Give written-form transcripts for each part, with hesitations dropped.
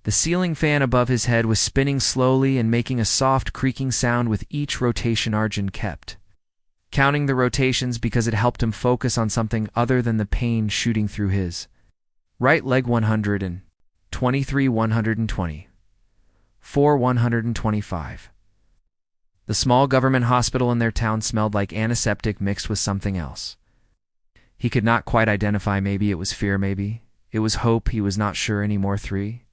The ceiling fan above his head was spinning slowly and making a soft creaking sound with each rotation Arjun kept, counting the rotations because it helped him focus on something other than the pain shooting through his right leg. 123, 120, 4, 125. The small government hospital in their town smelled like antiseptic mixed with something else. He could not quite identify. Maybe it was fear, maybe it was hope. He was not sure anymore. 3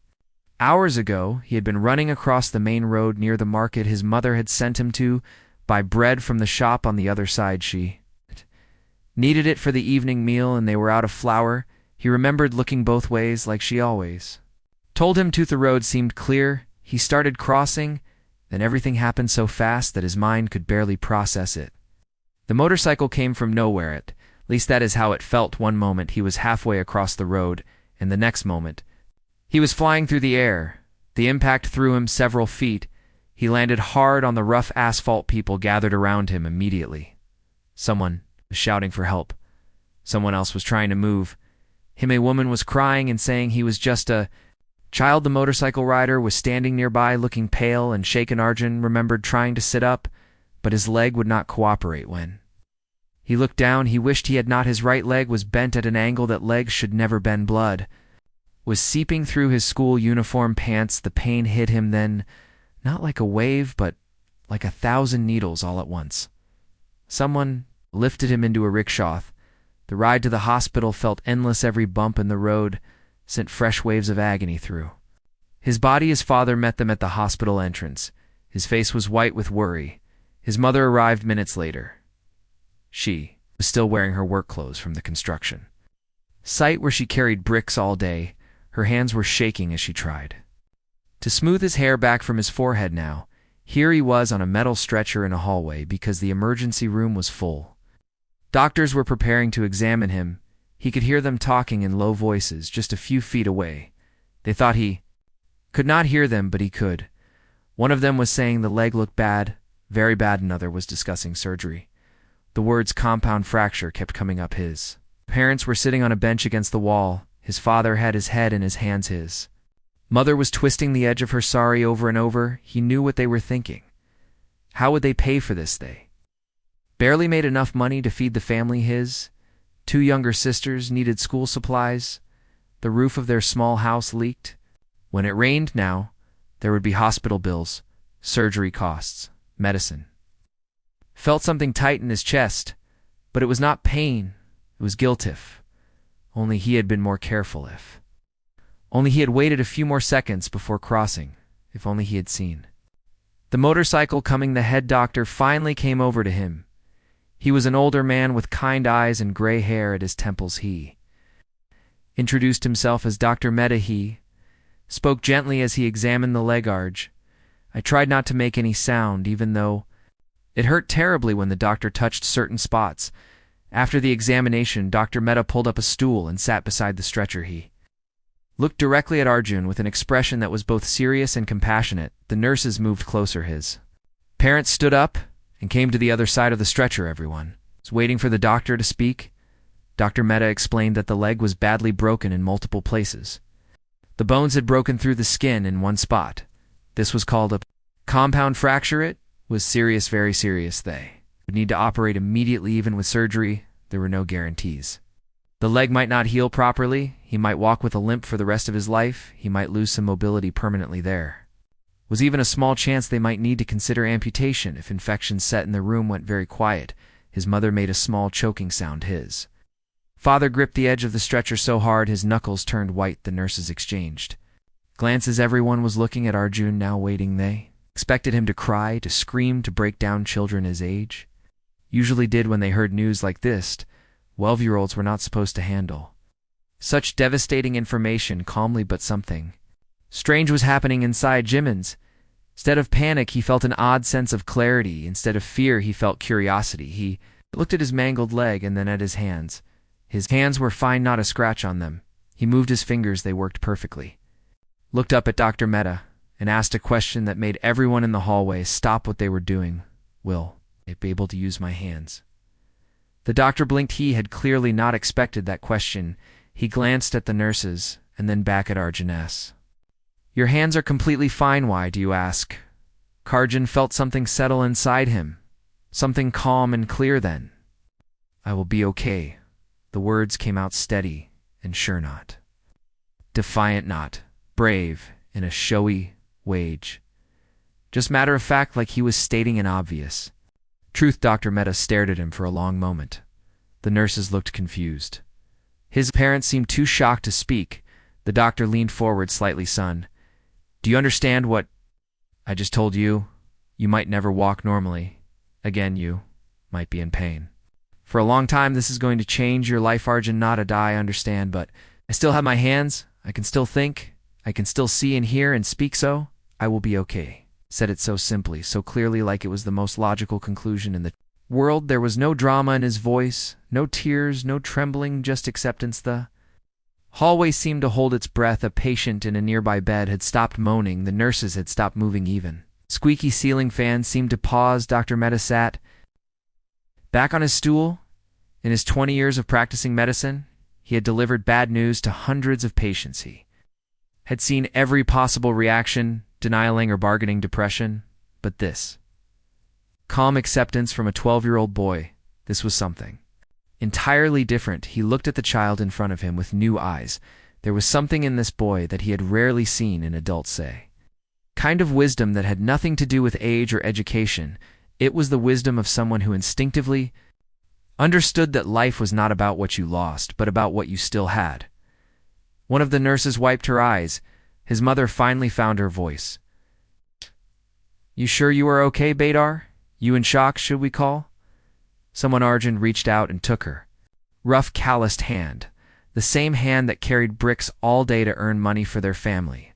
hours ago, he had been running across the main road near the market his mother had sent him to buy bread from the shop on the other side. She needed it for the evening meal and they were out of flour. He remembered looking both ways like she always told him to. The road seemed clear. He started crossing, then everything happened so fast that his mind could barely process it. The motorcycle came from nowhere. At least that is how it felt. One moment he was halfway across the road, and the next moment he was flying through the air. The impact threw him several feet. He landed hard on the rough asphalt. People gathered around him immediately. Someone was shouting for help. Someone else was trying to move him. A woman was crying and saying he was just a child. The motorcycle rider was standing nearby looking pale and shaken. Arjun remembered trying to sit up, but his leg would not cooperate. When he looked down, he wished he had not. His right leg was bent at an angle that legs should never bend. Blood was seeping through his school uniform pants. The pain hit him then, not like a wave, but like 1,000 needles all at once. Someone lifted him into a rickshaw. The ride to the hospital felt endless. Every bump in the road sent fresh waves of agony through his body. His father met them at the hospital entrance. His face was white with worry. His mother arrived minutes later. She was still wearing her work clothes from the construction site where she carried bricks all day. Her hands were shaking as she tried to smooth his hair back from his forehead. Now, here he was on a metal stretcher in a hallway because the emergency room was full. Doctors were preparing to examine him. He could hear them talking in low voices just a few feet away. They thought he could not hear them, but he could. One of them was saying the leg looked bad, very bad. Another was discussing surgery. The words compound fracture kept coming up. His parents were sitting on a bench against the wall. His father had his head in his hands. His mother was twisting the edge of her sari over and over. He knew what they were thinking. How would they pay for this? They barely made enough money to feed the family. His 2 younger sisters needed school supplies. The roof of their small house leaked. When it rained now, there would be hospital bills, surgery costs, medicine. Felt something tight in his chest, but it was not pain, it was guilt. If only he had been more careful. If only he had waited a few more seconds before crossing. If only he had seen the motorcycle coming. The head doctor finally came over to him. He was an older man with kind eyes and gray hair at his temples. He introduced himself as Dr. Mehta. He spoke gently as he examined the leg. Arj, I tried not to make any sound, even though it hurt terribly when the doctor touched certain spots. After the examination, Dr. Mehta pulled up a stool and sat beside the stretcher. He looked directly at Arjun with an expression that was both serious and compassionate. The nurses moved closer. His parents stood up and came to the other side of the stretcher. Everyone was waiting for the doctor to speak. Dr. Mehta explained that the leg was badly broken in multiple places. The bones had broken through the skin in one spot. This was called a compound fracture. It was serious, very serious. They would need to operate immediately. Even with surgery, there were no guarantees. The leg might not heal properly. He might walk with a limp for the rest of his life. He might lose some mobility permanently. There was even a small chance they might need to consider amputation if infection set and the room went very quiet. His mother made a small choking sound. His father gripped the edge of the stretcher so hard his knuckles turned white. The nurses exchanged glances. Everyone was looking at Arjun now, waiting. They expected him to cry, to scream, to break down. Children his age usually did when they heard news like this. 12-year-olds were not supposed to handle such devastating information calmly, but something strange was happening inside Jimin's. Instead of panic, he felt an odd sense of clarity. Instead of fear, he felt curiosity. He looked at his mangled leg and then at his hands. His hands were fine, not a scratch on them. He moved his fingers, they worked perfectly. Looked up at Dr. Mehta and asked a question that made everyone in the hallway stop what they were doing. Will I be able to use my hands? The doctor blinked. He had clearly not expected that question. He glanced at the nurses and then back at Arjun. Your hands are completely fine, why, do you ask? Karjan felt something settle inside him, something calm and clear then. I will be okay. The words came out steady and sure, not defiant, not brave in a showy wage. Just matter of fact, like he was stating an obvious truth. Dr. Mehta stared at him for a long moment. The nurses looked confused. His parents seemed too shocked to speak. The doctor leaned forward slightly. Son, do you understand what I just told you? You might never walk normally. Again, you might be in pain. For a long time, this is going to change your life, Arjun. Not a die, I understand, but I still have my hands. I can still think. I can still see and hear and speak, so I will be okay. Said it so simply, so clearly, like it was the most logical conclusion in the world. There was no drama in his voice, no tears, no trembling, just acceptance. The hallway seemed to hold its breath. A patient in a nearby bed had stopped moaning. The nurses had stopped moving even. Squeaky ceiling fans seemed to pause. Dr. Mehta sat back on his stool. In his 20 years of practicing medicine, he had delivered bad news to hundreds of patients. He had seen every possible reaction, denying or bargaining, depression, but this calm acceptance from a 12-year-old boy, this was something entirely different. He looked at the child in front of him with new eyes. There was something in this boy that he had rarely seen in adults, say. Kind of wisdom that had nothing to do with age or education. It was the wisdom of someone who instinctively understood that life was not about what you lost, but about what you still had. One of the nurses wiped her eyes. His mother finally found her voice. You sure you are okay, Badar? You in shock, should we call? Someone. Arjun reached out and took her rough, calloused hand, the same hand that carried bricks all day to earn money for their family.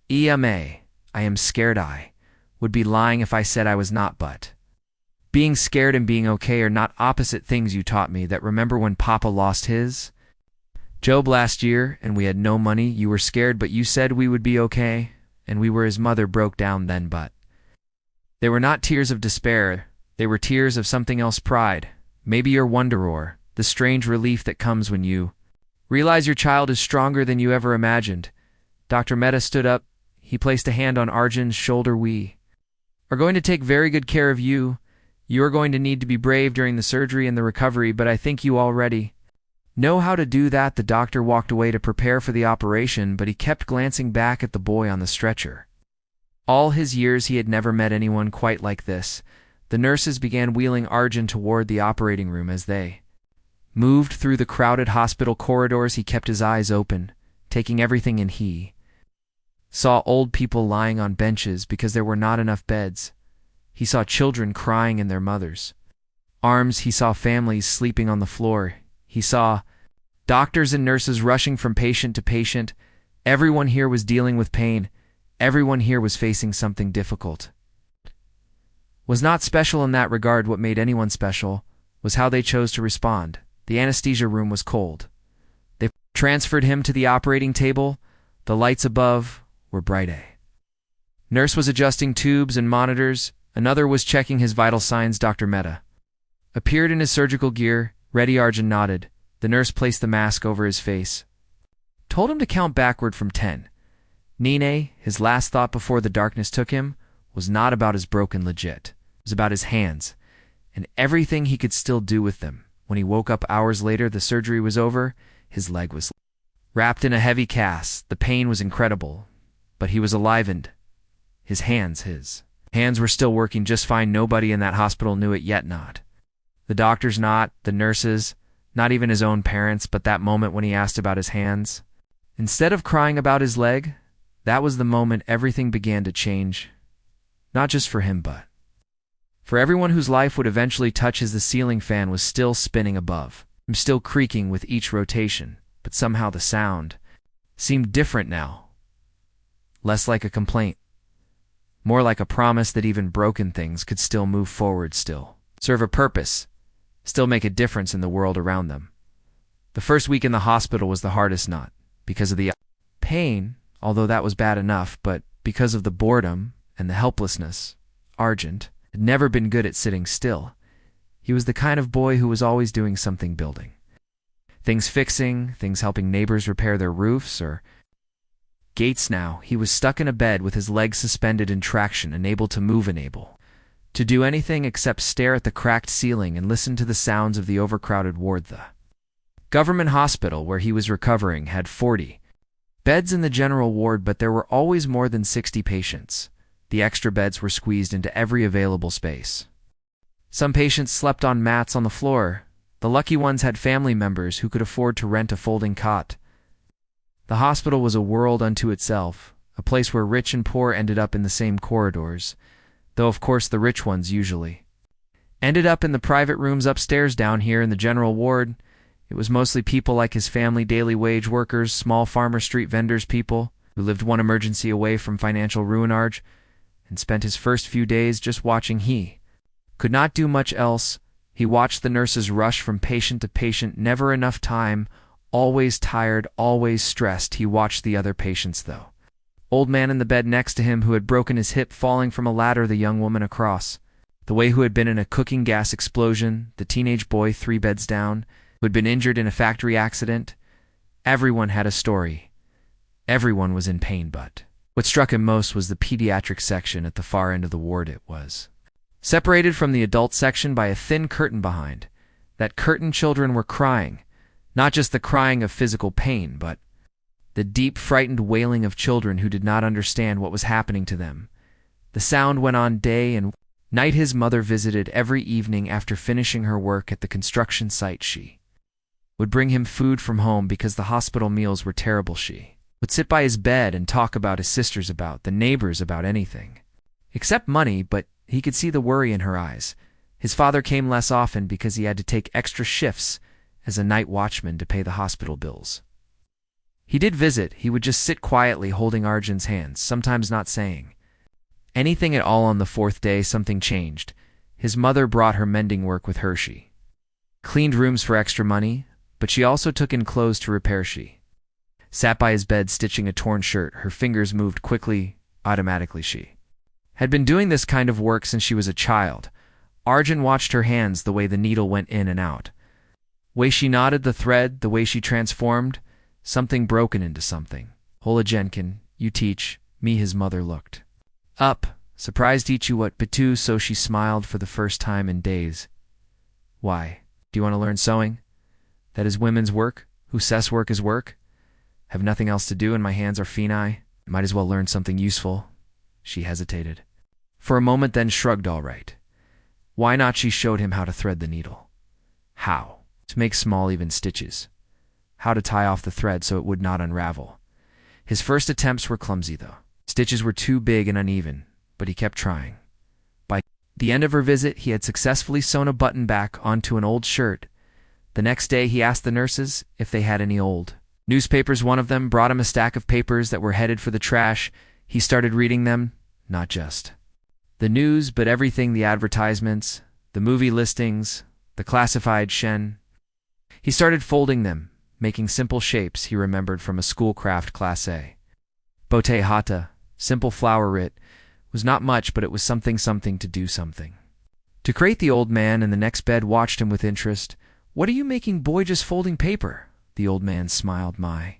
I am scared. I would be lying if I said I was not, but being scared and being okay are not opposite things. You taught me that. Remember when Papa lost his job last year and we had no money? You were scared, but you said we would be okay, and we were. His mother broke down then, but they were not tears of despair. They were tears of something else. Pride, maybe your wonder, or the strange relief that comes when you realize your child is stronger than you ever imagined. Dr. Mehta stood up. He placed a hand on Arjun's shoulder. We are going to take very good care of you. You are going to need to be brave during the surgery and the recovery, but I think you already know how to do that. The doctor walked away to prepare for the operation, but he kept glancing back at the boy on the stretcher. All his years he had never met anyone quite like this. The nurses began wheeling Arjun toward the operating room. As they moved through the crowded hospital corridors, he kept his eyes open, taking everything in. He saw old people lying on benches because there were not enough beds. He saw children crying in their mothers' arms. He saw families sleeping on the floor. He saw doctors and nurses rushing from patient to patient. Everyone here was dealing with pain. Everyone here was facing something difficult. Was not special in that regard. What made anyone special was how they chose to respond. The anesthesia room was cold. They transferred him to the operating table. The lights above were bright. A nurse was adjusting tubes and monitors. Another was checking his vital signs. Dr. Mehta appeared in his surgical gear. Ready. Arjun nodded. The nurse placed the mask over his face, told him to count backward from 10. Nine, his last thought before the darkness took him, was not about his broken legit. It was about his hands and everything he could still do with them. When he woke up hours later, the surgery was over. His leg was wrapped in a heavy cast. The pain was incredible, but he was alivened. His hands were still working just fine. Nobody in that hospital knew it yet. Not the doctors, not the nurses, not even his own parents. But that moment when he asked about his hands, instead of crying about his leg, that was the moment everything began to change. Not just for him, but for everyone whose life would eventually touch his. The ceiling fan was still spinning above him, still creaking with each rotation, but somehow the sound seemed different now. Less like a complaint, more like a promise that even broken things could still move forward, still serve a purpose, still make a difference in the world around them. The first week in the hospital was the hardest, not because of the pain, although that was bad enough, but because of the boredom and the helplessness. Arjun had never been good at sitting still. He was the kind of boy who was always doing something, building things, fixing things, helping neighbors repair their roofs, or Gates now, he was stuck in a bed with his legs suspended in traction, unable to move, unable to do anything except stare at the cracked ceiling and listen to the sounds of the overcrowded ward. The government hospital where he was recovering had 40 beds in the general ward, but there were always more than 60 patients. The extra beds were squeezed into every available space. Some patients slept on mats on the floor. The lucky ones had family members who could afford to rent a folding cot. The hospital was a world unto itself, a place where rich and poor ended up in the same corridors, though of course the rich ones usually ended up in the private rooms upstairs. Down here in the general ward, it was mostly people like his family, daily wage workers, small farmer, street vendors, people who lived one emergency away from financial ruinage, and spent his first few days just watching. He could not do much else. He watched the nurses rush from patient to patient, never enough time, always tired, always stressed. He watched the other patients, though. Old man in the bed next to him who had broken his hip falling from a ladder, the young woman across the way who had been in a cooking gas explosion, the teenage boy 3 beds down who had been injured in a factory accident. Everyone had a story. Everyone was in pain, but what struck him most was the pediatric section at the far end of the ward. It was separated from the adult section by a thin curtain. Behind that curtain, children were crying, not just the crying of physical pain, but the deep, frightened wailing of children who did not understand what was happening to them. The sound went on day and night. His mother visited every evening after finishing her work at the construction site. She would bring him food from home because the hospital meals were terrible. She would sit by his bed and talk about his sisters, about the neighbors, about anything except money, but he could see the worry in her eyes. His father came less often because he had to take extra shifts as a night watchman to pay the hospital bills. He did visit. He would just sit quietly holding Arjun's hands, sometimes not saying anything at all. On the 4th day, something changed. His mother brought her mending work with her. She cleaned rooms for extra money, but she also took in clothes to repair. She sat by his bed stitching a torn shirt. Her fingers moved quickly, automatically. She had been doing this kind of work since she was a child. Arjun watched her hands, the way the needle went in and out, the way she knotted the thread, the way she transformed something broken into something whole. Jenkin, you teach me. His mother looked up, surprised. Teach you what? Bitu. So she smiled for the first time in days. Why, do you want to learn sewing? That is women's work. Who says work is work? Have nothing else to do and my hands are finai. Might as well learn something useful. She hesitated for a moment, then shrugged. All right. Why not? She showed him how to thread the needle, how to make small even stitches, how to tie off the thread so it would not unravel. His first attempts were clumsy, though. Stitches were too big and uneven, but he kept trying. By the end of her visit, he had successfully sewn a button back onto an old shirt. The next day, he asked the nurses if they had any old newspapers. One of them brought him a stack of papers that were headed for the trash. He started reading them, not just the news, but everything, the advertisements, the movie listings, the classified shen. He started folding them, making simple shapes he remembered from a schoolcraft class A. Bote hata, simple flower writ, was not much, but it was something to do something. To create. The old man in the next bed watched him with interest. What are you making, boy? Just folding paper. The old man smiled. My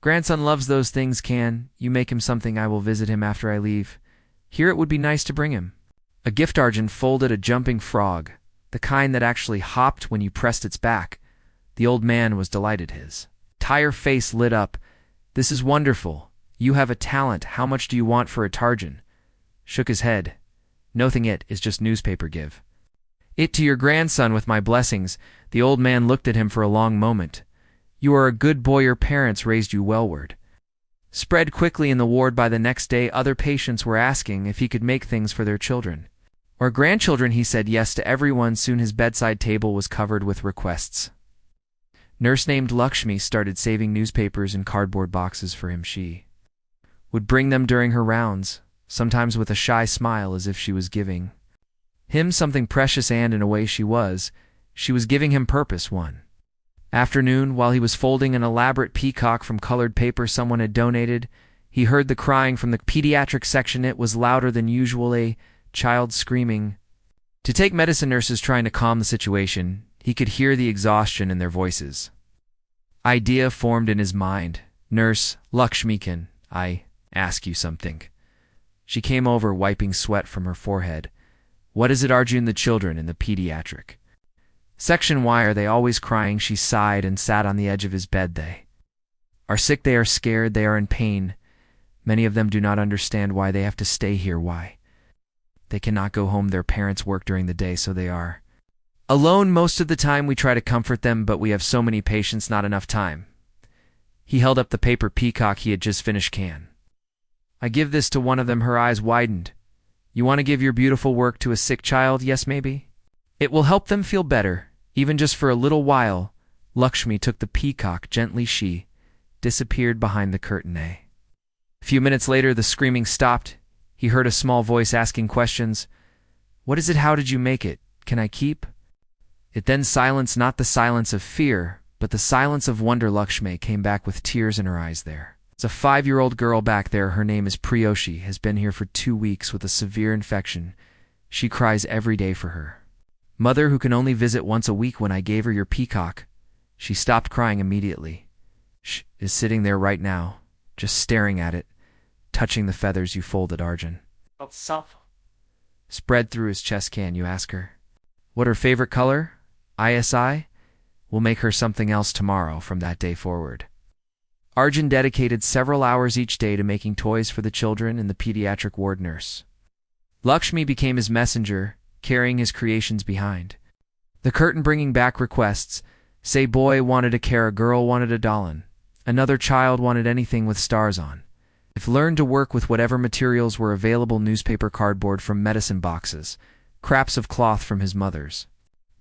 grandson loves those things. Can you make him something? I will visit him after I leave. Here, it would be nice to bring him a gift. Arjun folded a jumping frog, the kind that actually hopped when you pressed its back. The old man was delighted. His entire face lit up. This is wonderful. You have a talent. How much do you want for it? Arjun shook his head. Nothing. It is just newspaper. Give it to your grandson with my blessings. The old man looked at him for a long moment. You are a good boy. Your parents raised you well. Word spread quickly in the ward. By the next day, other patients were asking if he could make things for their children or grandchildren. He said yes to everyone. Soon his bedside table was covered with requests. Nurse named Lakshmi started saving newspapers in cardboard boxes for him. She would bring them during her rounds, sometimes with a shy smile, as if she was giving him something precious, and in a way she was giving him purpose. One afternoon, while he was folding an elaborate peacock from colored paper someone had donated, he heard the crying from the pediatric section. It was louder than usual, a child screaming. To take medicine, nurses trying to calm the situation. He could hear the exhaustion in their voices. Idea formed in his mind. Nurse Lakshmikan, I ask you something. She came over, wiping sweat from her forehead. What is it, Arjun? The children in the pediatric section, why are they always crying? She sighed and sat on the edge of his bed. They are sick, they are scared, they are in pain. Many of them do not understand why they have to stay here, why they cannot go home. Their parents work during the day, so they are alone most of the time. We try to comfort them, but we have so many patients, not enough time. He held up the paper peacock he had just finished. Can I give this to one of them? Her eyes widened. You want to give your beautiful work to a sick child? Yes, maybe. It will help them feel better, even just for a little while. Lakshmi took the peacock gently. She disappeared behind the curtain. A few minutes later, the screaming stopped. He heard a small voice asking questions. What is it? How did you make it? Can I keep it? Then silence, not the silence of fear, but the silence of wonder. Lakshmi came back with tears in her eyes. There is a 5-year-old girl back there. Her name is Priyoshi, has been here for 2 weeks with a severe infection. She cries every day for her mother, who can only visit once a week. When I gave her your peacock, she stopped crying immediately. She is sitting there right now, just staring at it, touching the feathers you folded. Arjun spread through his chest. Can you ask her what her favorite color? ISI will make her something else tomorrow. From that day forward, Arjun dedicated several hours each day to making toys for the children and the pediatric ward nurse. Lakshmi became his messenger, carrying his creations behind the curtain, bringing back requests. Say boy wanted a car, a girl wanted a doll, another child wanted anything with stars on. If learned to work with whatever materials were available: newspaper, cardboard from medicine boxes, scraps of cloth from his mother's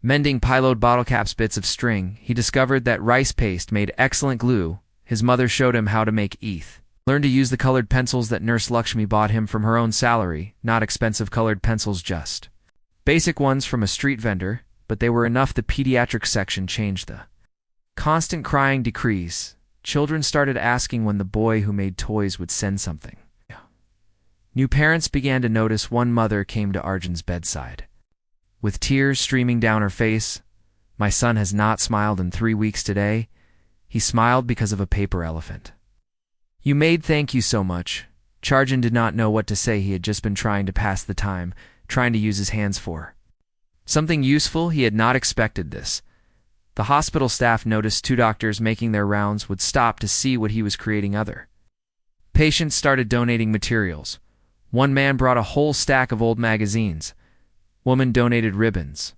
mending, pilot bottle caps, bits of string. He discovered that rice paste made excellent glue. His mother showed him how to make ETH. Learned to use the colored pencils that Nurse Lakshmi bought him from her own salary, not expensive colored pencils, just basic ones from a street vendor, but they were enough. The pediatric section changed. The constant crying decreased. Children started asking when the boy who made toys would send something. New parents began to notice. One mother came to Arjun's bedside with tears streaming down her face. My son has not smiled in 3 weeks today. He smiled because of a paper elephant you made. Thank you so much. Arjun did not know what to say. He had just been trying to pass the time, trying to use his hands for something useful. He had not expected this. The hospital staff noticed 2 doctors making their rounds would stop to see what he was creating. Other patients started donating materials. One man brought a whole stack of old magazines. Woman donated ribbons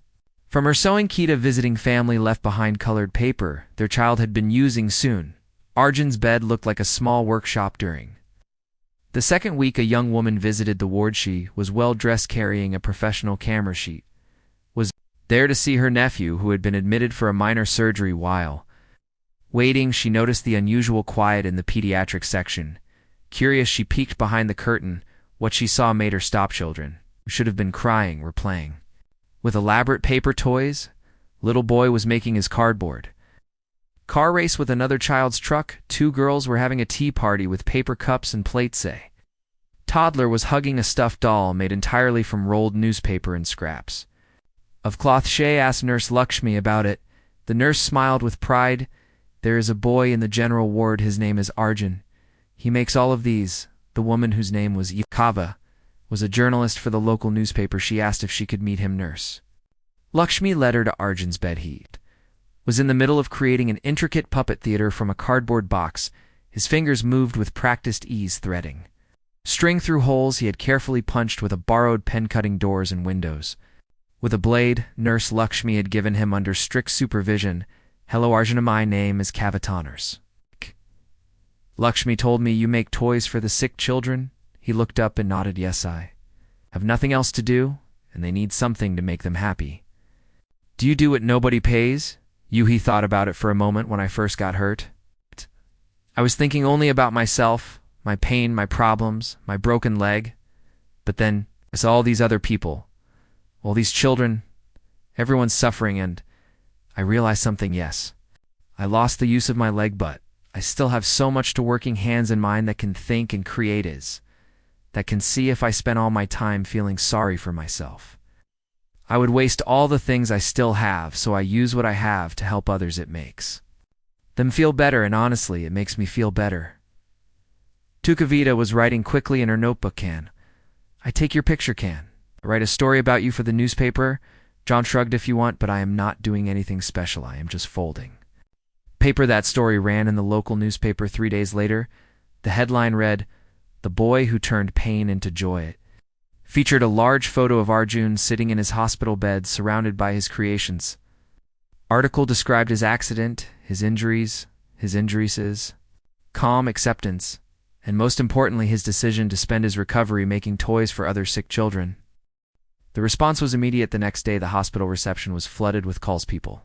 from her sewing kit. A visiting family left behind colored paper their child had been using. Soon, Arjun's bed looked like a small workshop. During the second week, a young woman visited the ward. She was well dressed, carrying a professional camera. She was there to see her nephew, who had been admitted for a minor surgery. While waiting, she noticed the unusual quiet in the pediatric section. Curious, she peeked behind the curtain. What she saw made her stop. Children who should have been crying were playing with elaborate paper toys. Little boy was making his cardboard car race with another child's truck. 2 girls were having a tea party with paper cups and plates. A toddler was hugging a stuffed doll made entirely from rolled newspaper and scraps of cloth. She asked Nurse Lakshmi about it. The nurse smiled with pride. There is a boy in the general ward. His name is Arjun. He makes all of these. The woman, whose name was Kava, was a journalist for the local newspaper. She asked if she could meet him. Nurse Lakshmi led her to Arjun's bed. He was in the middle of creating an intricate puppet theater from a cardboard box. His fingers moved with practiced ease, threading string through holes he had carefully punched with a borrowed pen, cutting doors and windows with a blade Nurse Lakshmi had given him under strict supervision. Hello, Arjun. My name is Kavatanars. Lakshmi told me you make toys for the sick children. He looked up and nodded. Yes, I have nothing else to do, and they need something to make them happy. Do you do what nobody pays? He thought about it for a moment. When I first got hurt, I was thinking only about myself, my pain, my problems, my broken leg. But then I saw all these other people, all these children, everyone's suffering, and I realized something. Yes, I lost the use of my leg, but I still have so much to working hands and mind that can think and create, that can see. If I spent all my time feeling sorry for myself, I would waste all the things I still have, so I use what I have to help others. It makes them feel better, and honestly, it makes me feel better. Tukavita was writing quickly in her notebook. Can I take your picture? Can I write a story about you for the newspaper? John shrugged. If you want, but I am not doing anything special. I am just folding paper. That story ran in the local newspaper 3 days later. The headline read, "The Boy Who Turned Pain into Joy." It featured a large photo of Arjun sitting in his hospital bed surrounded by his creations. Article described his accident, his injuries, his calm acceptance, and most importantly his decision to spend his recovery making toys for other sick children. The response was immediate. The next day the hospital reception was flooded with calls, people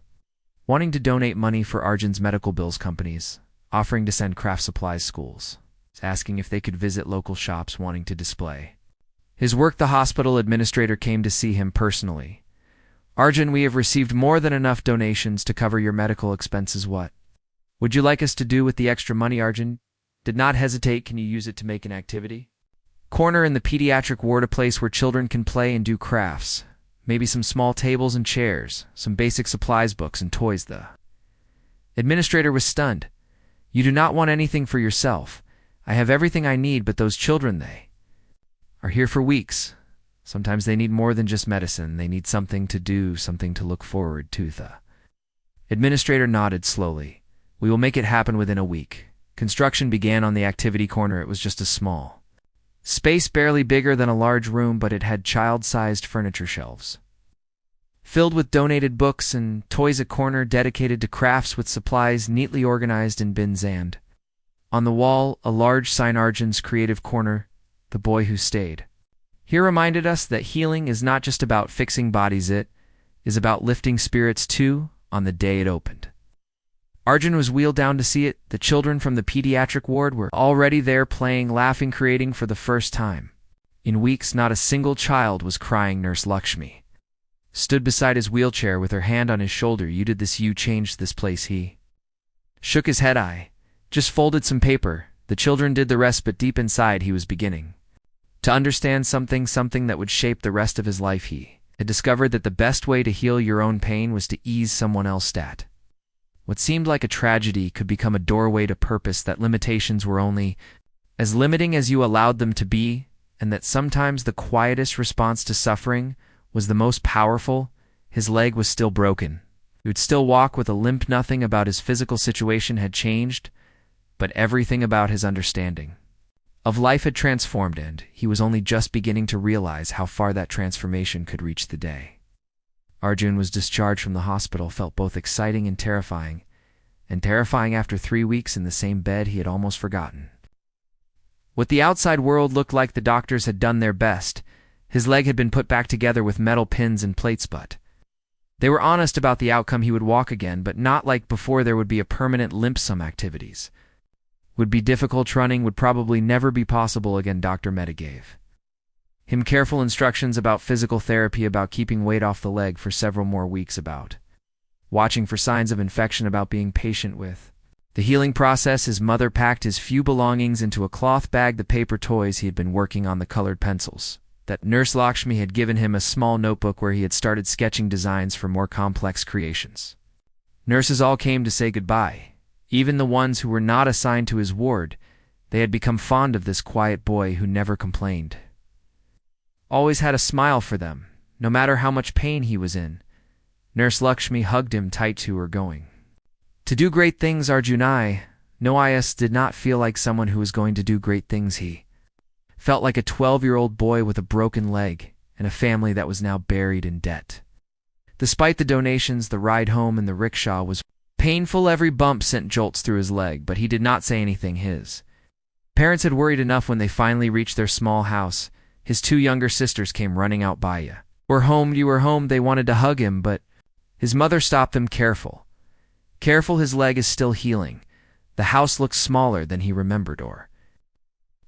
wanting to donate money for Arjun's medical bills, companies offering to send craft supplies, schools asking if they could visit local shops wanting to display his work. The hospital administrator came to see him personally. "Arjun, we have received more than enough donations to cover your medical expenses. What would you like us to do with the extra money?" Arjun did not hesitate. "Can you use it to make an activity corner in the pediatric ward, a place where children can play and do crafts? Maybe some small tables and chairs, some basic supplies, books and toys." The administrator was stunned. "You do not want anything for yourself. I have everything I need, but those children, they are here for weeks. Sometimes they need more than just medicine. They need something to do, something to look forward to." The administrator nodded slowly. "We will make it happen within a week." Construction began on the activity corner. It was just a small space, barely bigger than a large room, but it had child-sized furniture shelves filled with donated books and toys, a corner dedicated to crafts with supplies neatly organized in bins, and on the wall, a large sign, "Arjun's Creative Corner, the boy who stayed here," reminded us that healing is not just about fixing bodies, it is about lifting spirits too. On the day it opened, Arjun was wheeled down to see it. The children from the pediatric ward were already there, playing, laughing, creating for the first time in weeks. Not a single child was crying. Nurse Lakshmi stood beside his wheelchair with her hand on his shoulder. "You did this. You changed this place." He shook his head. "I just folded some paper. The children did the rest." But deep inside he was beginning to understand something that would shape the rest of his life. He had discovered that the best way to heal your own pain was to ease someone else. That what seemed like a tragedy could become a doorway to purpose, that limitations were only as limiting as you allowed them to be, and that sometimes the quietest response to suffering was the most powerful. His leg was still broken. He would still walk with a limp. Nothing about his physical situation had changed, but everything about his understanding of life had transformed, and he was only just beginning to realize how far that transformation could reach. The day Arjun was discharged from the hospital felt both exciting and terrifying. After 3 weeks in the same bed, he had almost forgotten what the outside world looked like. The doctors had done their best. His leg had been put back together with metal pins and plates, but they were honest about the outcome. He would walk again, but not like before. There would be a permanent limp. Some activities would be difficult. Running would probably never be possible again. Dr. Mehta gave him careful instructions about physical therapy, about keeping weight off the leg for several more weeks, about watching for signs of infection, about being patient with the healing process. His mother packed his few belongings into a cloth bag, the paper toys he had been working on, the colored pencils that Nurse Lakshmi had given him, a small notebook where he had started sketching designs for more complex creations. Nurses all came to say goodbye, even the ones who were not assigned to his ward. They had become fond of this quiet boy who never complained, always had a smile for them, no matter how much pain he was in. Nurse Lakshmi hugged him tight. "To her going to do great things, Arjun." Noyas did not feel like someone who was going to do great things. He felt like a 12-year-old boy with a broken leg and a family that was now buried in debt. Despite the donations, the ride home in the rickshaw was painful. Every bump sent jolts through his leg, but he did not say anything. His parents had worried enough. When they finally reached their small house, his 2 younger sisters came running out. "You were home, you were home." They wanted to hug him, but his mother stopped them. Careful, his leg is still healing." The house looked smaller than he remembered, or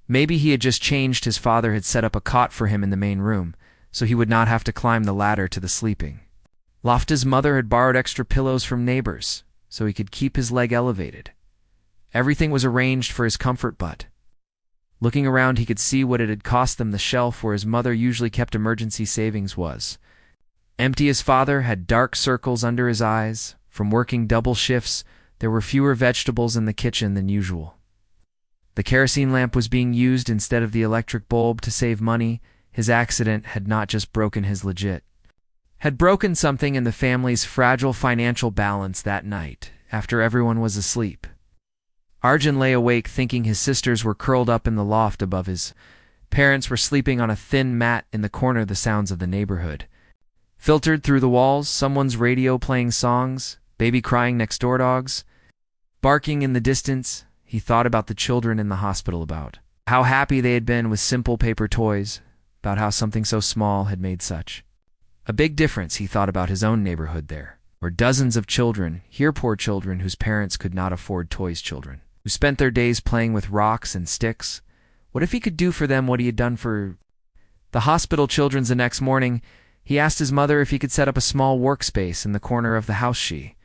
maybe he had just changed. His father had set up a cot for him in the main room, so he would not have to climb the ladder to the sleeping loft. His mother had borrowed extra pillows from neighbors, so he could keep his leg elevated. Everything was arranged for his comfort, but looking around he could see what it had cost them. The shelf where his mother usually kept emergency savings was empty. His father had dark circles under his eyes from working double shifts. There were fewer vegetables in the kitchen than usual. The kerosene lamp was being used instead of the electric bulb to save money. His accident had not just broken his legit. Had broken something in the family's fragile financial balance that night, after everyone was asleep. Arjun lay awake thinking his sisters were curled up in the loft above his. Parents were sleeping on a thin mat in the corner. The sounds of the neighborhood filtered through the walls, someone's radio playing songs, baby crying next door, dogs barking in the distance. He thought about the children in the hospital, about how happy they had been with simple paper toys, about how something so small had made such a big difference. He thought about his own neighborhood. There were dozens of children, here poor children whose parents could not afford toys, children who spent their days playing with rocks and sticks. What if he could do for them what he had done for the hospital children? The next morning, he asked his mother if he could set up a small workspace in the corner of the house. She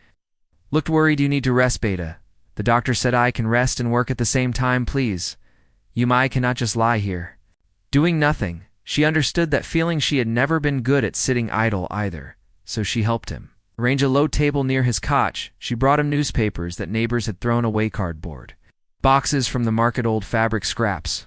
looked worried. You need to rest, Beta. The doctor said I can rest and work at the same time, please. I cannot just lie here doing nothing. She understood that feeling. She had never been good at sitting idle either, so she helped him arrange a low table near his cot. She brought him newspapers that neighbors had thrown away, cardboard boxes from the market, old fabric scraps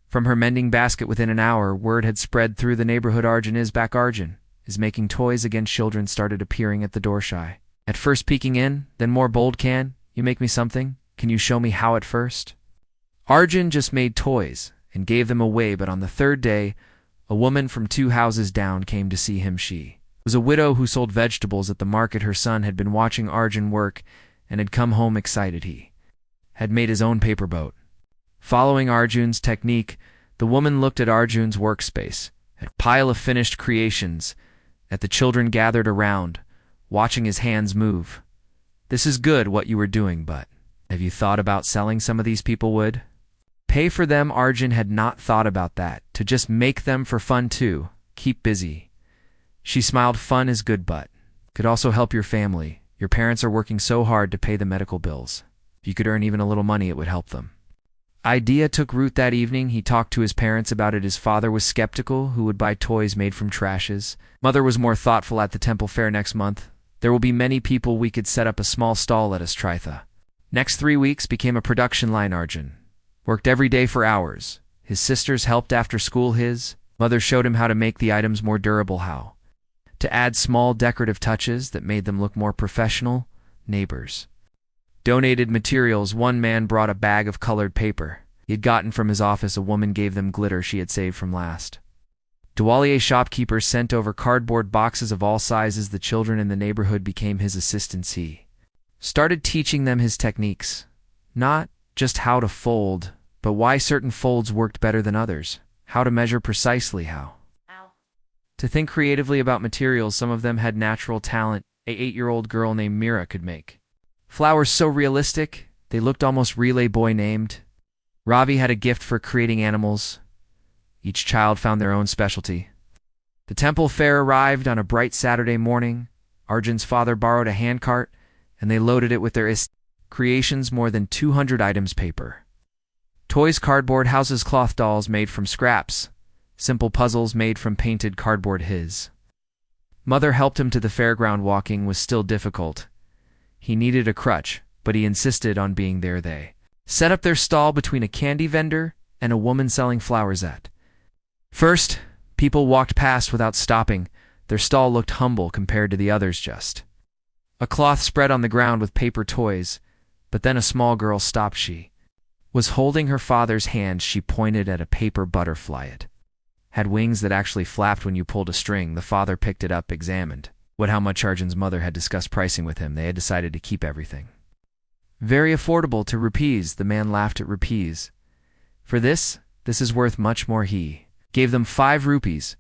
from her mending basket. Within an hour, word had spread through the neighborhood. Arjun is back. Arjun is making toys again. Children started appearing at the door, shy at first, peeking in, then more bold. Can you make me something? Can you show me how? At first, Arjun just made toys and gave them away, but on the third day, a woman from 2 houses down came to see him. She was a widow who sold vegetables at the market. Her son had been watching Arjun work and had come home excited. He had made his own paper boat. Following Arjun's technique, the woman looked at Arjun's workspace, at a pile of finished creations, at the children gathered around, watching his hands move. This is good what you were doing, but have you thought about selling some of these? People would pay for them. Arjun had not thought about that, to just make them for fun too, keep busy. She smiled. Fun is good, but could also help your family. Your parents are working so hard to pay the medical bills. If you could earn even a little money, it would help them. Idea took root that evening. He talked to his parents about it. His father was skeptical. Who would buy toys made from trashes? Mother was more thoughtful. At the temple fair next month, there will be many people. We could set up a small stall. Let us try the next 3 weeks became a production line. Arjun worked every day for hours. His sisters helped after school. His mother showed him how to make the items more durable, how to add small decorative touches that made them look more professional. Neighbors donated materials. One man brought a bag of colored paper he had gotten from his office. A woman gave them glitter she had saved from last Diwali. Shopkeepers sent over cardboard boxes of all sizes. The children in the neighborhood became his assistants. He started teaching them his techniques, not just how to fold, but why certain folds worked better than others, how to measure precisely, how to think creatively about materials. Some of them had natural talent. A 8-year-old girl named Mira could make flowers so realistic they looked almost real. A boy named Ravi had a gift for creating animals. Each child found their own specialty. The temple fair arrived on a bright Saturday morning. Arjun's father borrowed a handcart, and they loaded it with their creations, more than 200 items: paper, toys, cardboard houses, cloth dolls made from scraps, simple puzzles made from painted cardboard. His mother helped him to the fairground. Walking was still difficult. He needed a crutch, but he insisted on being there. They set up their stall between a candy vendor and a woman selling flowers. At first, people walked past without stopping. Their stall looked humble compared to the others. Just a cloth spread on the ground with paper toys. But then a small girl stopped. She was holding her father's hand. She pointed at a paper butterfly. It had wings that actually flapped when you pulled a string. The father picked it up, examined how much. Arjun's mother had discussed pricing with him. They had decided to keep everything very affordable to rupees. The man laughed at rupees. For this is worth much more. He gave them 5 rupees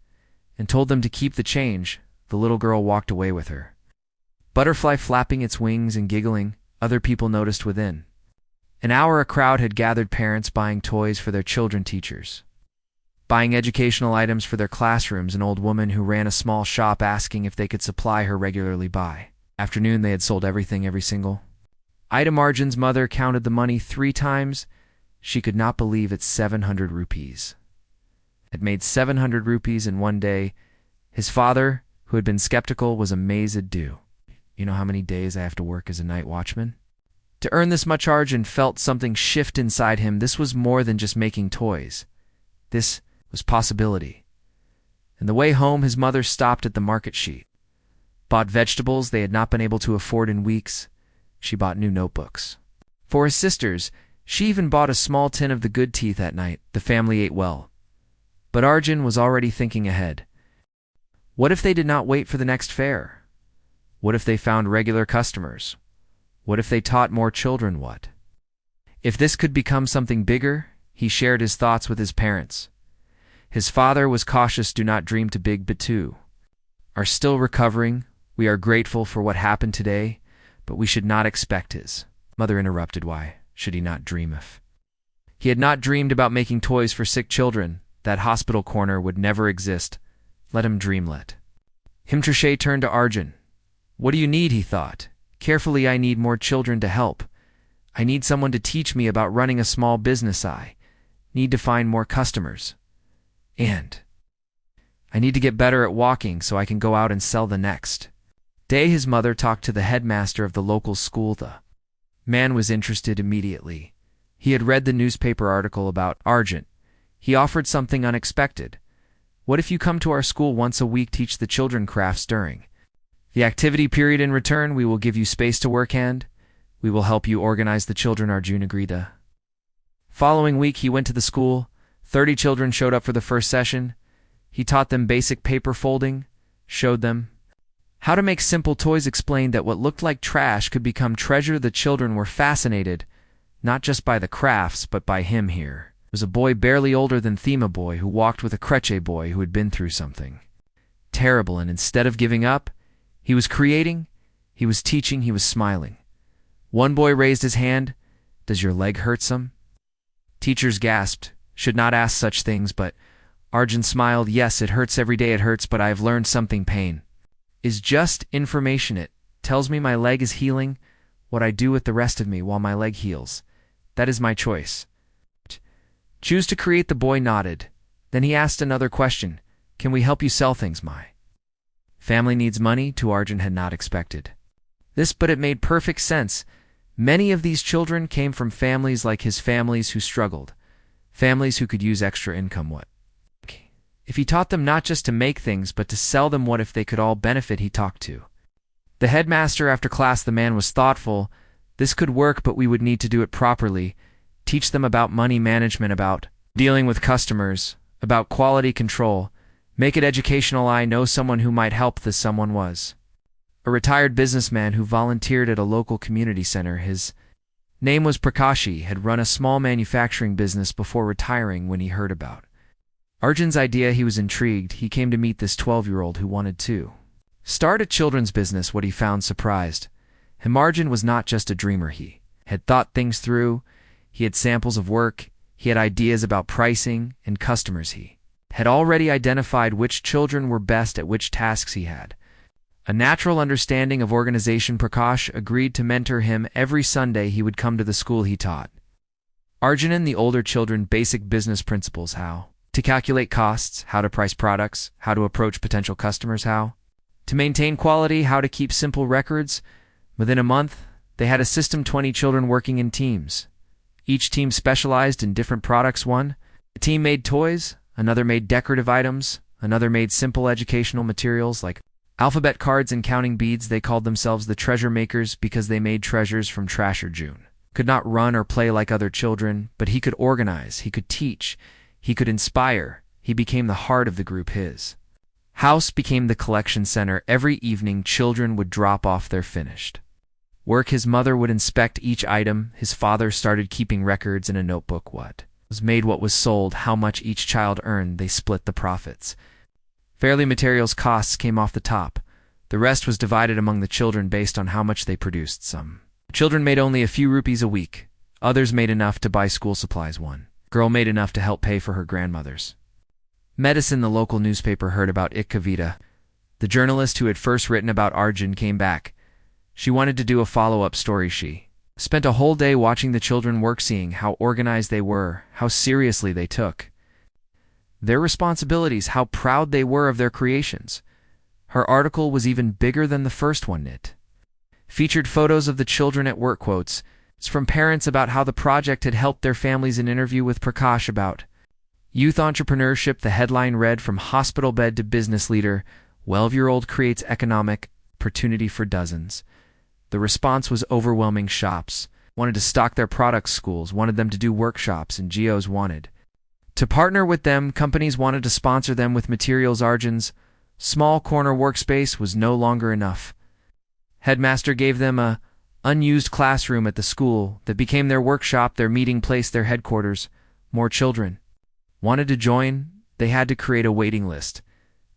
and told them to keep the change. The little girl walked away with her butterfly flapping its wings and giggling. Other people noticed. Within an hour, a crowd had gathered. Parents buying toys for their children, teachers buying educational items for their classrooms, an old woman who ran a small shop asking if they could supply her regularly. By afternoon, they had sold everything, every single item. Arjun's mother counted the money 3 times. She could not believe it. 700 rupees. Had made 700 rupees in one day. His father, who had been skeptical, was amazed. Do you know how many days I have to work as a night watchman To earn this much, Arjun felt something shift inside him. This was more than just making toys. This was possibility. On the way home, his mother stopped at the market sheet. Bought vegetables they had not been able to afford in weeks. She bought new notebooks. For his sisters, she even bought a small tin of the good tea that night. The family ate well. But Arjun was already thinking ahead. What if they did not wait for the next fair? What if they found regular customers? What if they taught more children? What if this could become something bigger? He shared his thoughts with his parents. His father was cautious. Do not dream too big, but too are still recovering. We are grateful for what happened today, but we should not expect. His mother interrupted. Why should he not dream? If he had not dreamed about making toys for sick children, that hospital corner would never exist. Let him dream. Let him. Trishay turned to Arjun. What do you need? He thought. Carefully, I need more children to help. I need someone to teach me about running a small business. I need to find more customers. And I need to get better at walking so I can go out and sell the next day. His mother talked to the headmaster of the local school. The man was interested immediately. He had read the newspaper article about Arjun. He offered something unexpected. What if you come to our school once a week, teach the children crafts during the activity period? In return, we will give you space to work and we will help you organize the children. Arjun agreed. The following week, he went to the school. 30 children showed up for the first session. He taught them basic paper folding, showed them how to make simple toys, explained that what looked like trash could become treasure. The children were fascinated, not just by the crafts, but by him. Here was a boy barely older than Thema boy who walked with a crutch, a boy who had been through something terrible, and instead of giving up, he was creating, he was teaching, he was smiling. One boy raised his hand. Does your leg hurt some? Teachers gasped. Should not ask such things, but Arjun smiled. Yes, it hurts every day. It hurts, but I have learned something. Pain is just information. It tells me my leg is healing. What I do with the rest of me while my leg heals, that is my choice. Choose to create. The boy nodded. Then he asked another question. Can we help you sell things? My family needs money. To Arjun had not expected this, but it made perfect sense. Many of these children came from families like his families who struggled. Families who could use extra income. What if he taught them not just to make things, but to sell them? What if they could all benefit? He talked to the headmaster after class. The man was thoughtful. This could work, but we would need to do it properly. Teach them about money management, about dealing with customers, about quality control. Make it educational. I know someone who might help. This someone was a retired businessman who volunteered at a local community center. His name was Prakashi. Had run a small manufacturing business before retiring. When he heard about Arjun's idea, he was intrigued. He came to meet this 12-year-old who wanted to start a children's business. What he found surprised him. Arjun was not just a dreamer. He had thought things through. He had samples of work. He had ideas about pricing and customers. He had already identified which children were best at which tasks. He had a natural understanding of organization. Prakash agreed to mentor him. Every Sunday he would come to the school. He taught Arjun and the older children basic business principles: how to calculate costs, how to price products, how to approach potential customers, how to maintain quality, how to keep simple records. Within a month, they had a system, 20 children working in teams. Each team specialized in different products. One team made toys, another made decorative items, another made simple educational materials like alphabet cards and counting beads. They called themselves the treasure makers because they made treasures from trash. Arjun could not run or play like other children, but he could organize, he could teach, he could inspire. He became the heart of the group. His house became the collection center. Every evening, children would drop off their finished work. His mother would inspect each item. His father started keeping records in a notebook. What was made, what was sold, how much each child earned. They split the profits fairly. Materials costs came off the top. The rest was divided among the children based on how much they produced. Some children made only a few rupees a week. Others made enough to buy school supplies. One girl made enough to help pay for her grandmother's medicine. The local newspaper heard about Kavita. The journalist who had first written about Arjun came back. She wanted to do a follow-up story. She spent a whole day watching the children work, seeing how organized they were, how seriously they took their responsibilities, how proud they were of their creations. Her article was even bigger than the first one. It featured photos of the children at work, quotes, It's from parents about how the project had helped their families. An interview with Prakash about youth entrepreneurship. The headline read, "From hospital bed to business leader, 12-year-old creates economic opportunity for dozens." The response was overwhelming. Shops wanted to stock their products, schools wanted them to do workshops, and GOs wanted to partner with them. Companies wanted to sponsor them with materials. Arjun's small corner workspace was no longer enough. Headmaster gave them a unused classroom at the school that became their workshop, their meeting place, their headquarters. More children wanted to join. They had to create a waiting list.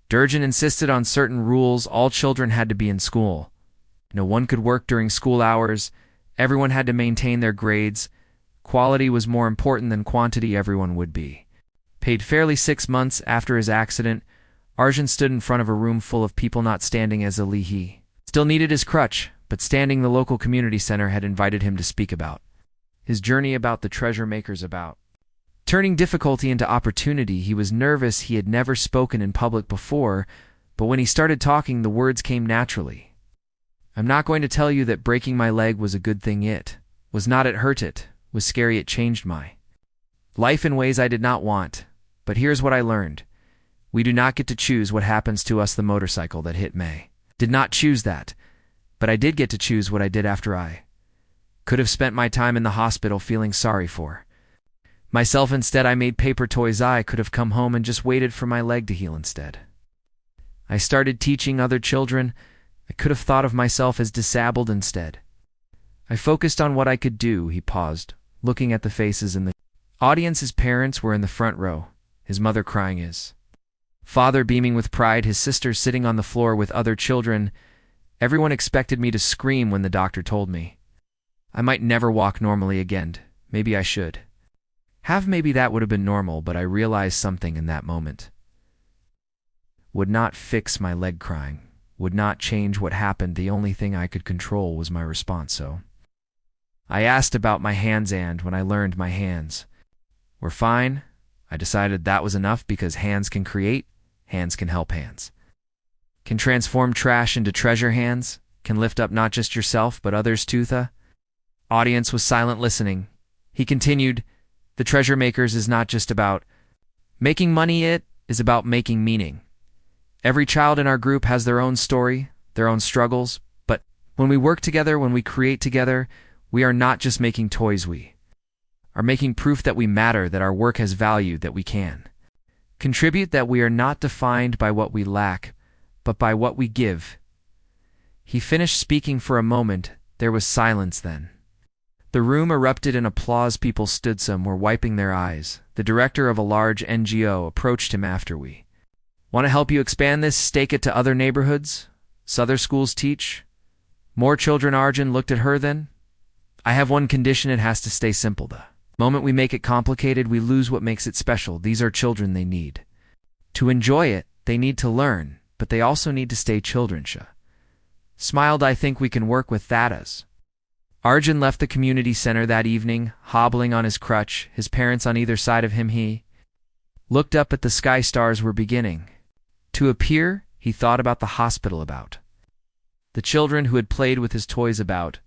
Durjan insisted on certain rules. All children had to be in school. No one could work during school hours. Everyone had to maintain their grades. Quality was more important than quantity. Everyone would be paid fairly. 6 months after his accident, Arjun stood in front of a room full of people, not standing as Ali. He still needed his crutch, but standing. The local community center had invited him to speak about his journey, about the treasure makers, about turning difficulty into opportunity. He was nervous. He had never spoken in public before, but when he started talking, the words came naturally. "I'm not going to tell you that breaking my leg was a good thing. It was not. It hurt. It was scary. It changed my life in ways I did not want. But here's what I learned. We do not get to choose what happens to us." The motorcycle that hit me did not choose that, but I did get to choose what I did after. I could have spent my time in the hospital feeling sorry for myself. Instead, I made paper toys. I could have come home and just waited for my leg to heal. Instead, I started teaching other children. I could have thought of myself as disabled. Instead, I focused on what I could do. He paused, looking at the faces in the audience. His parents were in the front row, his mother crying, his father beaming with pride, his sister sitting on the floor with other children. Everyone expected me to scream when the doctor told me I might never walk normally again. Maybe I should have. Maybe that would have been normal, but I realized something in that moment would not fix my leg. Crying would not change what happened. The only thing I could control was my response. So I asked about my hands, and when I learned my hands were fine, I decided that was enough, because hands can create, hands can help, hands can transform trash into treasure, hands can lift up not just yourself but others too. The audience was silent, listening. He continued, "The treasure makers is not just about making money, it is about making meaning. Every child in our group has their own story, their own struggles, but when we work together, when we create together, we are not just making toys, we are making proof that we matter, that our work has value, that we can contribute, that we are not defined by what we lack, but by what we give." He finished speaking. For a moment, there was silence. Then the room erupted in applause. People stood, some were wiping their eyes. The director of a large NGO approached him after. "We want to help you expand this, stake it to other neighborhoods, so other schools teach more children." Arjun looked at her. "Then I have one condition. It has to stay simple. The moment we make it complicated, we lose what makes it special. These are children. They need to enjoy it. They need to learn, but they also need to stay children." She smiled. "I think we can work with that." As Arjun left the community center that evening, hobbling on his crutch, his parents on either side of him, he looked up at the sky. Stars were beginning to appear. He thought about the hospital, about the children who had played with his toys, about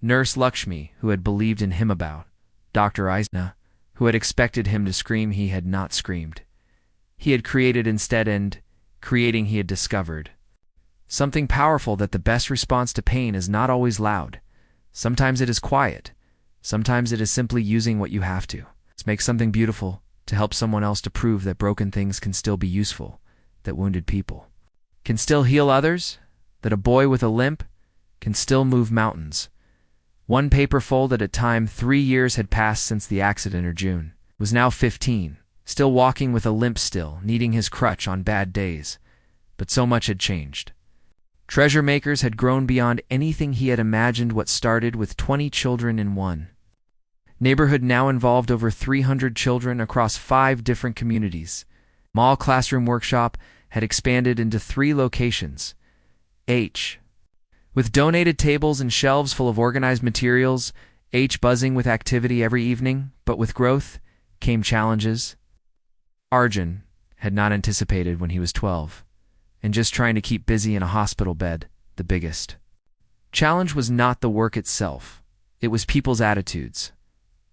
Nurse Lakshmi, who had believed in him, about Dr. Isna, who had expected him to scream. He had not screamed. He had created instead, and creating he had discovered something powerful, that the best response to pain is not always loud. Sometimes it is quiet. Sometimes it is simply using what you have to make something beautiful, to help someone else, to prove that broken things can still be useful, that wounded people can still heal others, that a boy with a limp can still move mountains. One paper fold at a time. 3 years had passed since the accident. Arjun was now 15, still walking with a limp, still needing his crutch on bad days. But so much had changed. Treasure makers had grown beyond anything he had imagined. What started with 20 children in one neighborhood now involved over 300 children across 5 different communities. Mall classroom workshop had expanded into 3 locations. With donated tables and shelves full of organized materials, buzzing with activity every evening. But with growth came challenges Arjun had not anticipated when he was 12, and just trying to keep busy in a hospital bed. The biggest challenge was not the work itself. It was people's attitudes.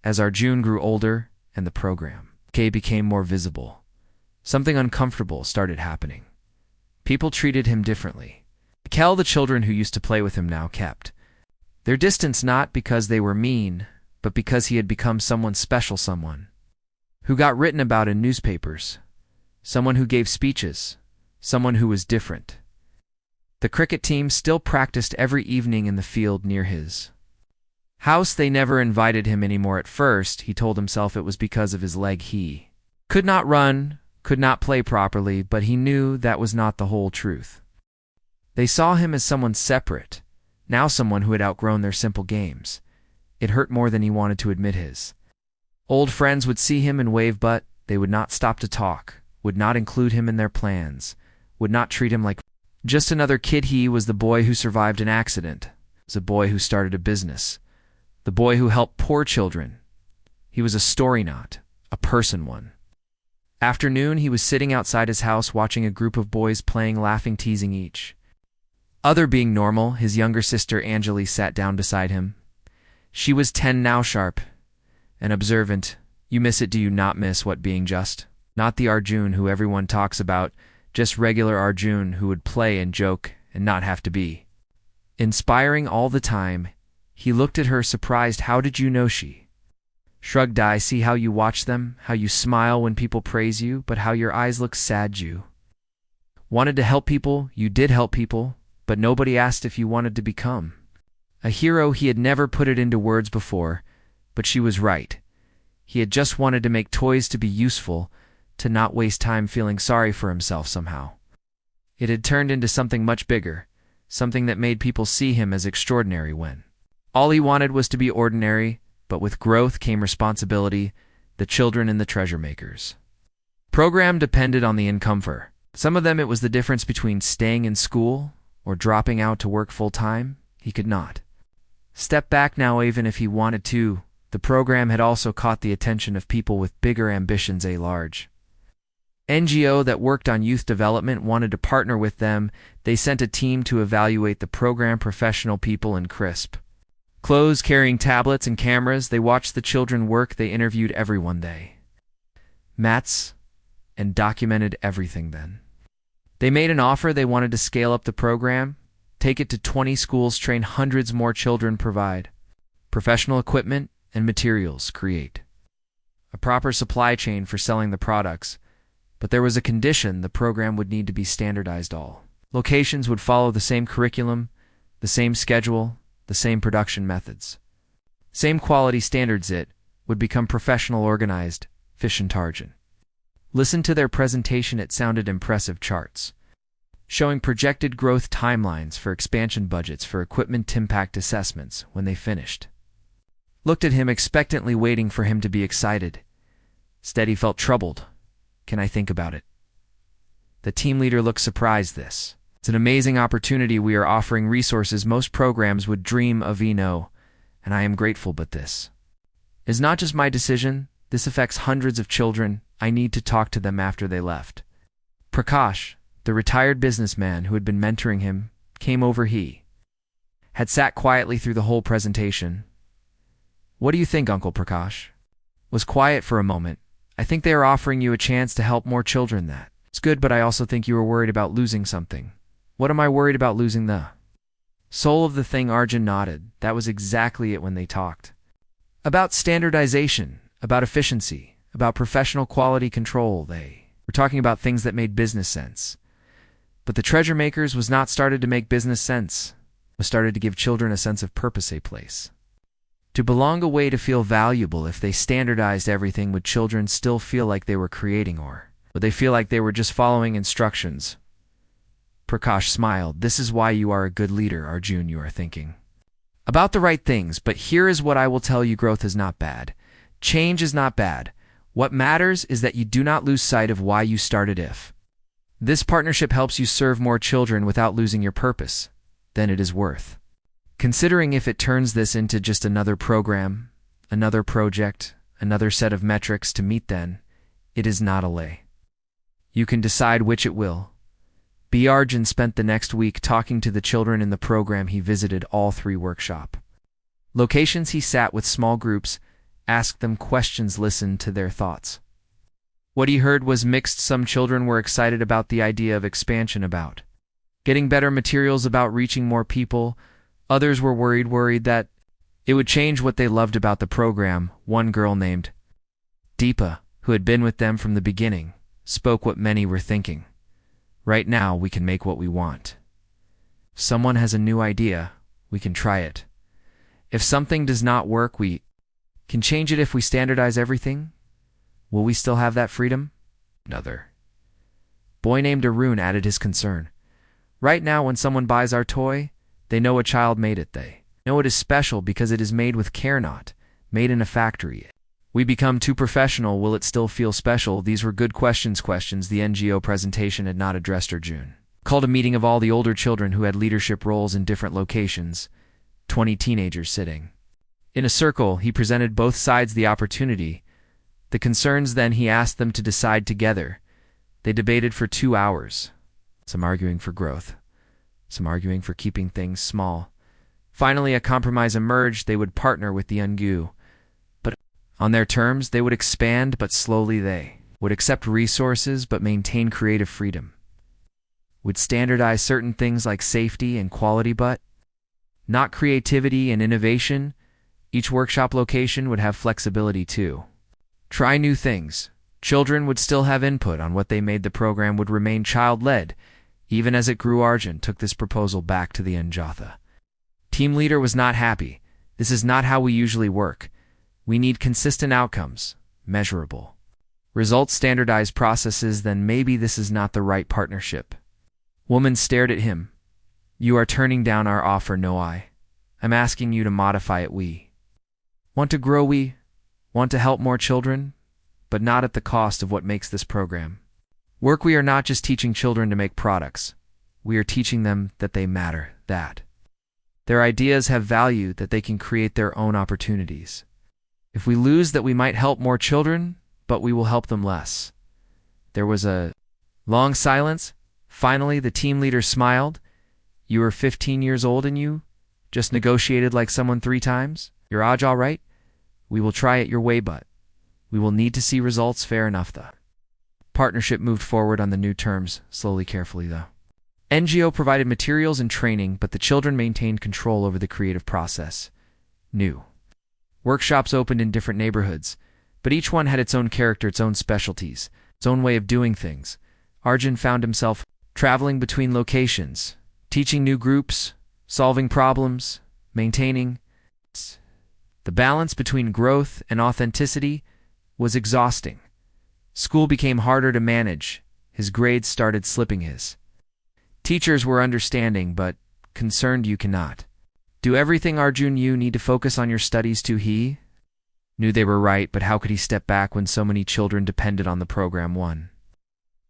As Arjun grew older and the program became more visible, something uncomfortable started happening. People treated him differently. Kel, the children who used to play with him, now kept their distance, not because they were mean, but because he had become someone special, someone who got written about in newspapers, someone who gave speeches, someone who was different. The cricket team still practiced every evening in the field near his house. They never invited him anymore at first. He told himself it was because of his leg. He could not run, could not play properly, but he knew that was not the whole truth. They saw him as someone separate, now someone who had outgrown their simple games. It hurt more than he wanted to admit. His old friends would see him and wave, but they would not stop to talk, would not include him in their plans, would not treat him like just another kid. He was the boy who survived an accident, was a boy who started a business, the boy who helped poor children. He was a story, not a person one. Afternoon, he was sitting outside his house watching a group of boys playing, laughing, teasing each other, being normal. His younger sister Anjali sat down beside him. She was 10 now, sharp and observant. You miss it, do you not miss what being just? Not the Arjun who everyone talks about, just regular Arjun who would play and joke and not have to be inspiring all the time. He looked at her, surprised. How did you know? She shrugged. I see how you watch them, how you smile when people praise you, but how your eyes look sad. You wanted to help people, you did help people, but nobody asked if you wanted to become a hero. He had never put it into words before, but she was right. He had just wanted to make toys, to be useful, to not waste time feeling sorry for himself somehow. It had turned into something much bigger, something that made people see him as extraordinary when all he wanted was to be ordinary. But with growth came responsibility. The children and the treasure makers program depended on the income for some of them. It was the difference between staying in school or dropping out to work full-time. He could not step back now, even if he wanted to. The program had also caught the attention of people with bigger ambitions. A large NGO that worked on youth development wanted to partner with them. They sent a team to evaluate the program, professional people in crisp clothes, carrying tablets and cameras. They watched the children work. They interviewed everyone they met and documented everything. Then they made an offer. They wanted to scale up the program, take it to 20 schools, train hundreds more children, provide professional equipment and materials, create a proper supply chain for selling the products. But there was a condition: the program would need to be standardized. All locations would follow the same curriculum, the same schedule, the same production methods, same quality standards. It would become professional, organized, efficient. Arjun listened to their presentation. It sounded impressive. Charts showing projected growth timelines for expansion, budgets for equipment, impact assessments. When they finished, looked at him expectantly, waiting for him to be excited. Instead, he felt troubled. Can I think about it? The team leader looked surprised. It's an amazing opportunity. We are offering resources most programs would dream of, and I am grateful, but this is not just my decision. This affects hundreds of children. I need to talk to them. After they left, Prakash, the retired businessman who had been mentoring him, came over. He had sat quietly through the whole presentation. What do you think, Uncle Prakash? Was quiet for a moment. I think they are offering you a chance to help more children. That's good, but I also think you are worried about losing something. What am I worried about? Losing the soul of the thing. Arjun nodded. That was exactly it. When they talked about standardization, about efficiency, about professional quality control, they were talking about things that made business sense. But the treasure makers was not started to make business sense. It was started to give children a sense of purpose, a place to belong, a way to feel valuable. If they standardized everything, would children still feel like they were creating, or would they feel like they were just following instructions? Prakash smiled. This is why you are a good leader, Arjun. You are thinking about the right things. But here is what I will tell you. Growth is not bad. Change is not bad. What matters is that you do not lose sight of why you started. If this partnership helps you serve more children without losing your purpose, then it is worth considering. If it turns this into just another program, another project, another set of metrics to meet, then it is not a lay. You can decide which it will be. Arjun spent the next week talking to the children in the program. He visited all 3 workshops Locations he sat with small groups, asked them questions, listened to their thoughts. What he heard was mixed. Some children were excited about the idea of expansion, about getting better materials, about reaching more people. Others were worried that it would change what they loved about the program. One girl named Deepa, who had been with them from the beginning, spoke what many were thinking. Right now, we can make what we want. If someone has a new idea, we can try it. If something does not work, we can change it. If we standardize everything, will we still have that freedom? Another boy named Arun added his concern. Right now, when someone buys our toy, they know a child made it. They know it is special because it is made with care, not made in a factory. We become too professional. Will it still feel special? These were good questions the NGO presentation had not addressed. Arjun called a meeting of all the older children who had leadership roles in different locations, 20 teenagers sitting in a circle. He presented both sides the opportunity, the concerns. Then he asked them to decide together. They debated for 2 hours, some arguing for growth, some arguing for keeping things small. Finally, a compromise emerged. They would partner with the NGO, but on their terms. They would expand, but slowly. They would accept resources, but maintain creative freedom. Would standardize certain things like safety and quality, but not creativity and innovation. Each workshop location would have flexibility too. Try new things. Children would still have input on what they made. The program would remain child-led. Even as it grew, Arjun took this proposal back to the Njatha team leader. Was not happy. This is not how we usually work. We need consistent outcomes, measurable results, standardized processes. Then maybe this is not the right partnership. Woman stared at him. You are turning down our offer. No, I'm asking you to modify it. We want to grow. We want to help more children, but not at the cost of what makes this program work. We are not just teaching children to make products. We are teaching them that they matter, that their ideas have value, that they can create their own opportunities. If we lose that, we might help more children, but we will help them less. There was a long silence. Finally, the team leader smiled. You were 15 years old and you just negotiated like someone 3 times? Your age all right? We will try it your way, but we will need to see results. Fair enough. The partnership moved forward on the new terms, slowly, carefully. The NGO provided materials and training, but the children maintained control over the creative process. New workshops opened in different neighborhoods, but each one had its own character, its own specialties, its own way of doing things. Arjun found himself traveling between locations, teaching new groups, solving problems, maintaining. The balance between growth and authenticity was exhausting. School became harder to manage. His grades started slipping. His teachers were understanding, but concerned. You cannot do everything, Arjun. You need to focus on your studies too. He knew they were right, but how could he step back when so many children depended on the program? One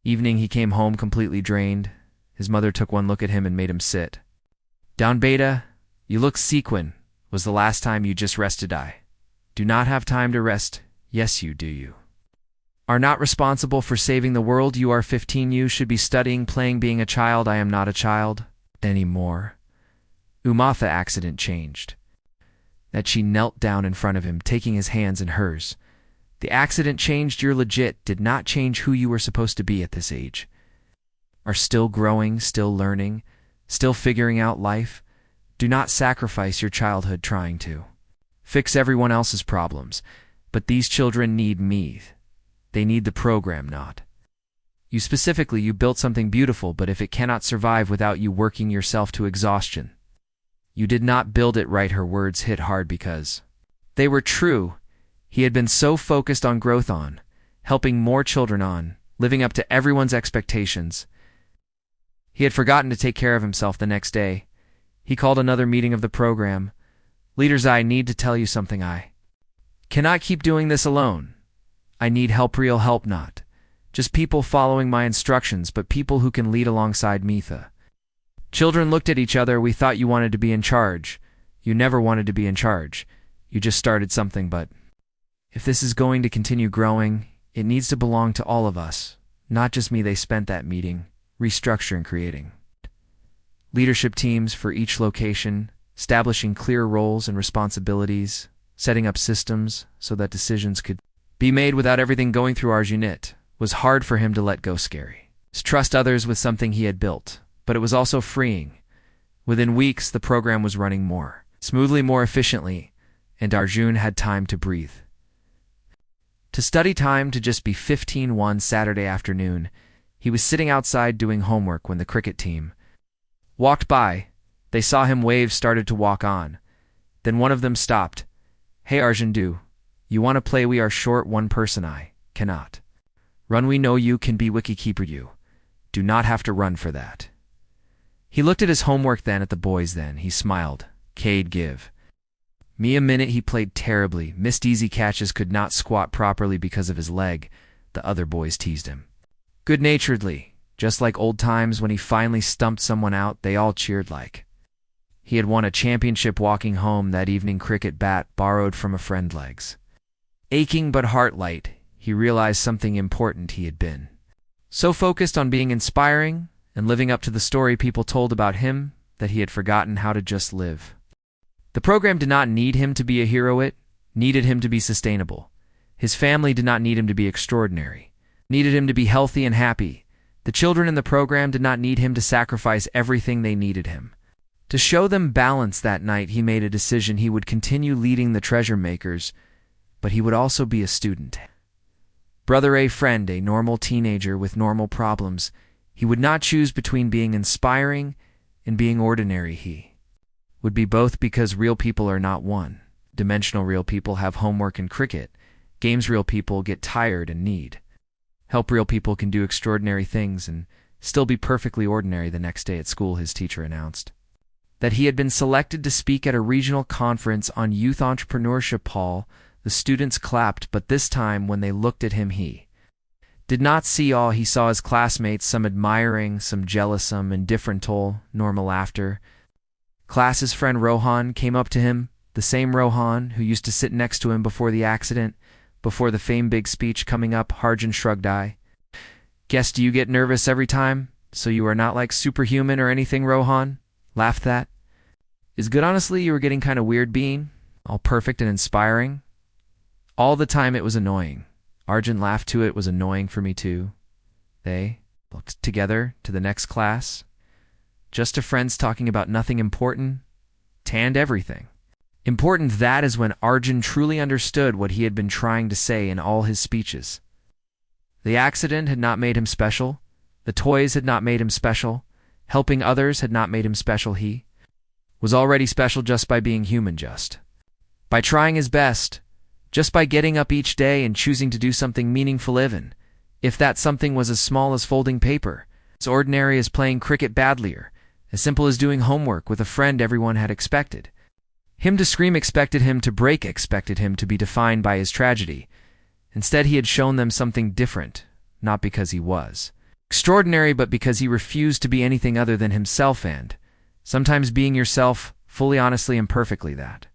evening, he came home completely drained. His mother took one look at him and made him sit down. Beta, you look sequin. Was the last time you just rested? I do not have time to rest. Yes, you do. You are not responsible for saving the world. You are 15. You should be studying, playing, being a child. I am not a child anymore. Umatha accident changed. That she knelt down in front of him, taking his hands in hers. The accident changed. You're legit. Did not change who you were supposed to be at this age. Are still growing, still learning, still figuring out life. Do not sacrifice your childhood trying to fix everyone else's problems. But these children need me. They need the program, not you specifically. You built something beautiful, but if it cannot survive without you working yourself to exhaustion, you did not build it right. Her words hit hard because they were true. He had been so focused on growth, on helping more children, on living up to everyone's expectations. He had forgotten to take care of himself. The next day, he called another meeting of the program. Leaders, I need to tell you something. I cannot keep doing this alone. I need help, real help, not just people following my instructions, but people who can lead alongside me. The children looked at each other. We thought you wanted to be in charge. You never wanted to be in charge. You just started something, but if this is going to continue growing, it needs to belong to all of us, not just me. They spent that meeting restructuring, creating leadership teams for each location, establishing clear roles and responsibilities, setting up systems so that decisions could be made without everything going through Arjun. It was hard for him to let go scary. To trust others with something he had built, but it was also freeing. Within weeks, the program was running more smoothly, more efficiently, and Arjun had time to breathe. To study time to just be 15. One Saturday afternoon, he was sitting outside doing homework when the cricket team walked by. They saw him, waves started to walk on. Then one of them stopped. "Hey Arjun, do you want to play? We are short one person. I cannot run. We know you can be wiki keeper. You do not have to run for that." He looked at his homework, then at the boys, then he smiled. "Cade, give me a minute." He played terribly, missed easy catches, could not squat properly because of his leg. The other boys teased him good-naturedly, just like old times when he finally stumped someone out. They all cheered like he had won a championship. Walking home that evening, cricket bat borrowed from a friend, legs aching but heart light, he realized something important. He had been so focused on being inspiring and living up to the story people told about him that he had forgotten how to just live. The program did not need him to be a hero, it needed him to be sustainable. His family did not need him to be extraordinary, needed him to be healthy and happy. The children in the program did not need him to sacrifice everything. They needed him to show them balance. That night he made a decision. He would continue leading the treasure makers, but he would also be a student. Brother, a friend, a normal teenager with normal problems. He would not choose between being inspiring and being ordinary. He would be both, because real people are not one-dimensional. Real people have homework and cricket games. Real people get tired and need help. Real people can do extraordinary things and still be perfectly ordinary. The next day at school, his teacher announced that he had been selected to speak at a regional conference on youth entrepreneurship. Hall. The students clapped, but this time when they looked at him, he did not see all. He saw his classmates, some admiring, some jealous, some indifferent. All normal laughter. Class's friend Rohan came up to him, the same Rohan who used to sit next to him before the accident, before the famed big speech coming up. Arjun shrugged. "I guess, do you get nervous every time? So you are not like superhuman or anything?" Rohan laughed. "That is good. Honestly, you were getting kind of weird being all perfect and inspiring all the time. It was annoying." Arjun laughed too. "It was annoying for me too." They looked together to the next class. Just a friends talking about nothing important, and everything important. That is when Arjun truly understood what he had been trying to say in all his speeches. The accident had not made him special. The toys had not made him special. Helping others had not made him special. He was already special just by being human, just by trying his best, just by getting up each day and choosing to do something meaningful, even if that something was as small as folding paper, as ordinary as playing cricket badly, or as simple as doing homework with a friend. Everyone had expected him to scream, expected him to break, expected him to be defined by his tragedy. Instead, he had shown them something different, not because he was extraordinary, but because he refused to be anything other than himself. And sometimes being yourself, fully, honestly, and perfectly, that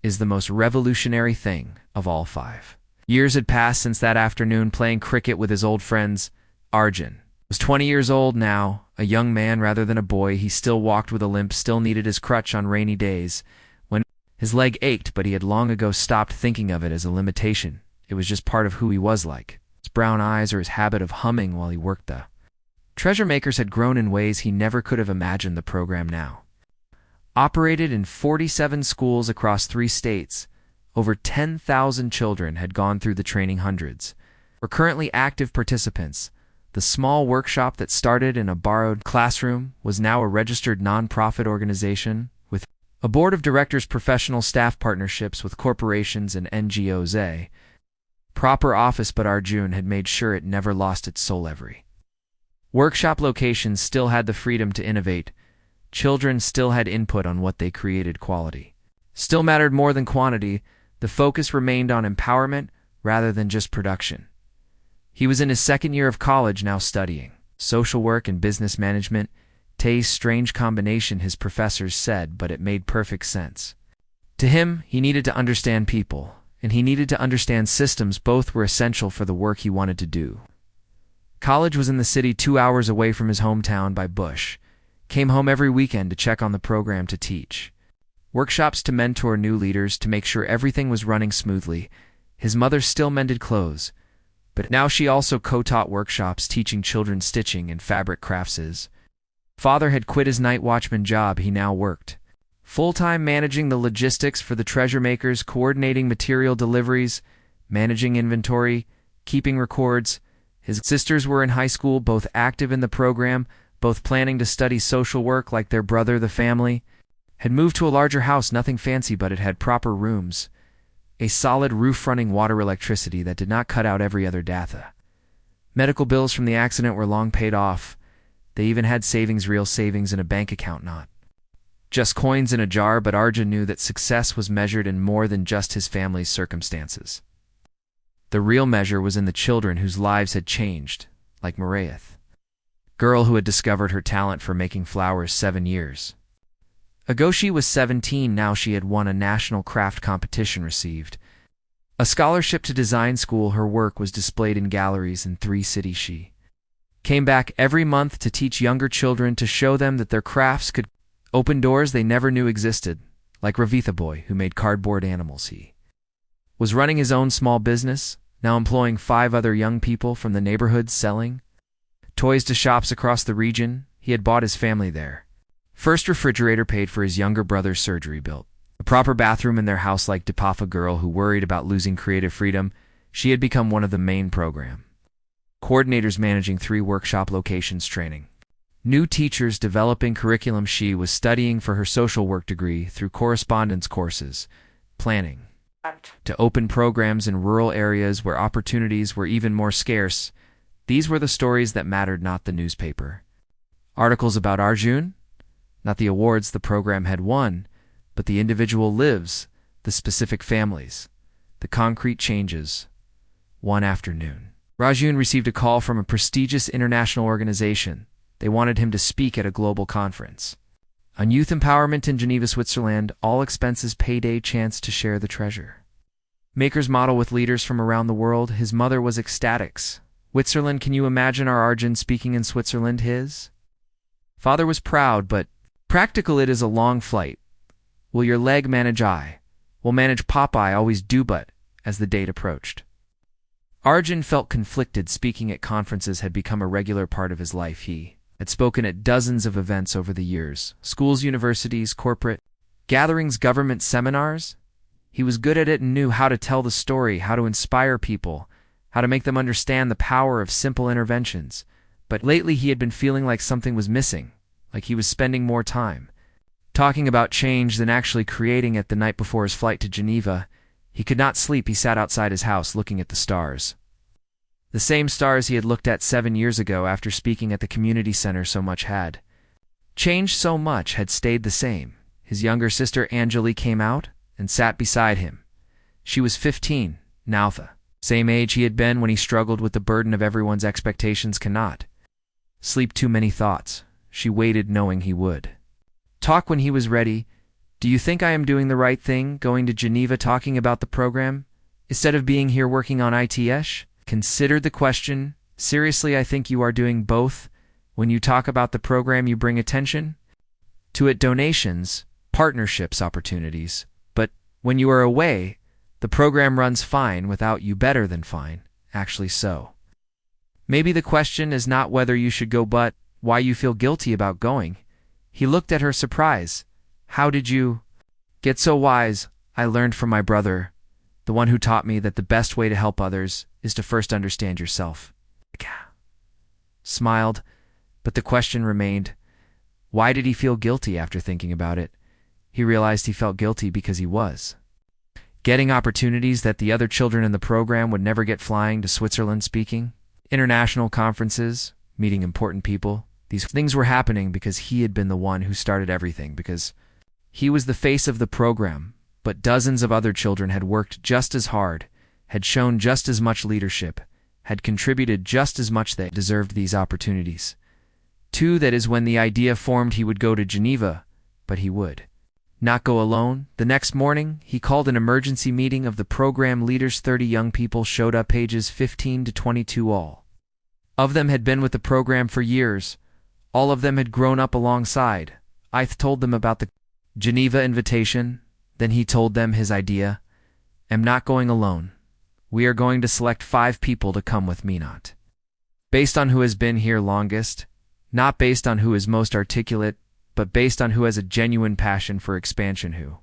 is the most revolutionary thing of all. 5 years had passed since that afternoon playing cricket with his old friends. Arjun was 20 years old now, a young man rather than a boy. He still walked with a limp, still needed his crutch on rainy days when his leg ached, but he had long ago stopped thinking of it as a limitation. It was just part of who he was, like his brown eyes or his habit of humming while he worked. The treasure makers had grown in ways he never could have imagined. The program now operated in 47 schools across 3 states. Over 10,000 children had gone through the training. Hundreds were currently active participants. The small workshop that started in a borrowed classroom was now a registered nonprofit organization with a board of directors, professional staff, partnerships with corporations and NGOs, a proper office. But Arjun had made sure it never lost its soul. Every workshop location still had the freedom to innovate. Children still had input on what they created. Quality still mattered more than quantity. The focus remained on empowerment rather than just production. He was in his 2nd year of college now, studying social work and business management. A strange combination, his professors said, but it made perfect sense. To him, he needed to understand people, and he needed to understand systems. Both were essential for the work he wanted to do. College was in the city 2 hours away from his hometown by Bush. Came home every weekend to check on the program, to teach workshops to mentor new leaders to make sure everything was running smoothly. His mother still mended clothes, but now she also co-taught workshops teaching children stitching and fabric crafts. Father had quit his night watchman job. He now worked full-time managing the logistics for the treasure makers, coordinating material deliveries, managing inventory, keeping records. His sisters were in high school, both active in the program, both planning to study social work like their brother. The family had moved to a larger house, nothing fancy, but it had proper rooms, a solid roof running water, electricity that did not cut out every other datha. Medical bills from the accident were long paid off. They even had savings, real savings in a bank account, not just coins in a jar. But Arjun knew that success was measured in more than just his family's circumstances. The real measure was in the children whose lives had changed, like Maraith, girl who had discovered her talent for making flowers 7 years ago. She was 17 now. She had won a national craft competition, received a scholarship to design school. Her work was displayed in galleries in 3 cities. She came back every month to teach younger children, to show them that their crafts could open doors they never knew existed, like Ravitha boy who made cardboard animals. He was running his own small business, now employing 5 other young people from the neighborhood, selling toys to shops across the region. He had bought his family their first refrigerator, paid for his younger brother's surgery, built a proper bathroom in their house. Like Dipafa girl who worried about losing creative freedom, she had become one of the main program coordinators, managing 3 workshop locations, training new teachers, developing curriculum. She was studying for her social work degree through correspondence courses, planning to open programs in rural areas where opportunities were even more scarce. These were the stories that mattered, not the newspaper articles about Arjun, not the awards the program had won, but the individual lives, the specific families, the concrete changes. One afternoon, Arjun received a call from a prestigious international organization. They wanted him to speak at a global conference on youth empowerment in Geneva, Switzerland, all expenses paid, a chance to share the treasure makers model with leaders from around the world. His mother was ecstatic. Switzerland, can you imagine our Arjun speaking in Switzerland? His father was proud, but practical. It is a long flight. Will your leg manage? I will manage, Popeye always do. But as the date approached, Arjun felt conflicted. Speaking at conferences had become a regular part of his life. He had spoken at dozens of events over the years, schools, universities, corporate gatherings, government seminars. He was good at it and knew how to tell the story, how to inspire people, how to make them understand the power of simple interventions. But lately he had been feeling like something was missing, like he was spending more time talking about change than actually creating it. The night before his flight to Geneva, he could not sleep. He sat outside his house looking at the stars. The same stars he had looked at 7 years ago after speaking at the community center. So much had changed, so much had stayed the same. His younger sister Anjali came out and sat beside him. She was 15, now the same age he had been when he struggled with the burden of everyone's expectations. Cannot sleep, too many thoughts. She waited, knowing he would talk when he was ready. Do you think I am doing the right thing, going to Geneva talking about the program, instead of being here working on ITS? Considered the question. Seriously, I think you are doing both. When you talk about the program, you bring attention to it, donations, partnerships, opportunities. But when you are away, the program runs fine without you, better than fine, actually. So maybe the question is not whether you should go, but why you feel guilty about going. He looked at her, surprise. How did you get so wise? I learned from my brother, the one who taught me that the best way to help others is to first understand yourself. Smiled, but the question remained. Why did he feel guilty? After thinking about it, he realized he felt guilty because he was getting opportunities that the other children in the program would never get, flying to Switzerland, speaking, international conferences, meeting important people. These things were happening because he had been the one who started everything, because he was the face of the program. But dozens of other children had worked just as hard, had shown just as much leadership, had contributed just as much. They deserved these opportunities. Too, that is when the idea formed he would go to Geneva, but he would not go alone. The next morning, he called an emergency meeting of the program leaders. 30 young people showed up, ages 15 to 22. All of them had been with the program for years. All of them had grown up alongside. I told them about the Geneva invitation. Then he told them his idea. "I'm not going alone. We are going to select 5 people to come with me, not based on who has been here longest, not based on who is most articulate, but based on who has a genuine passion for expansion, who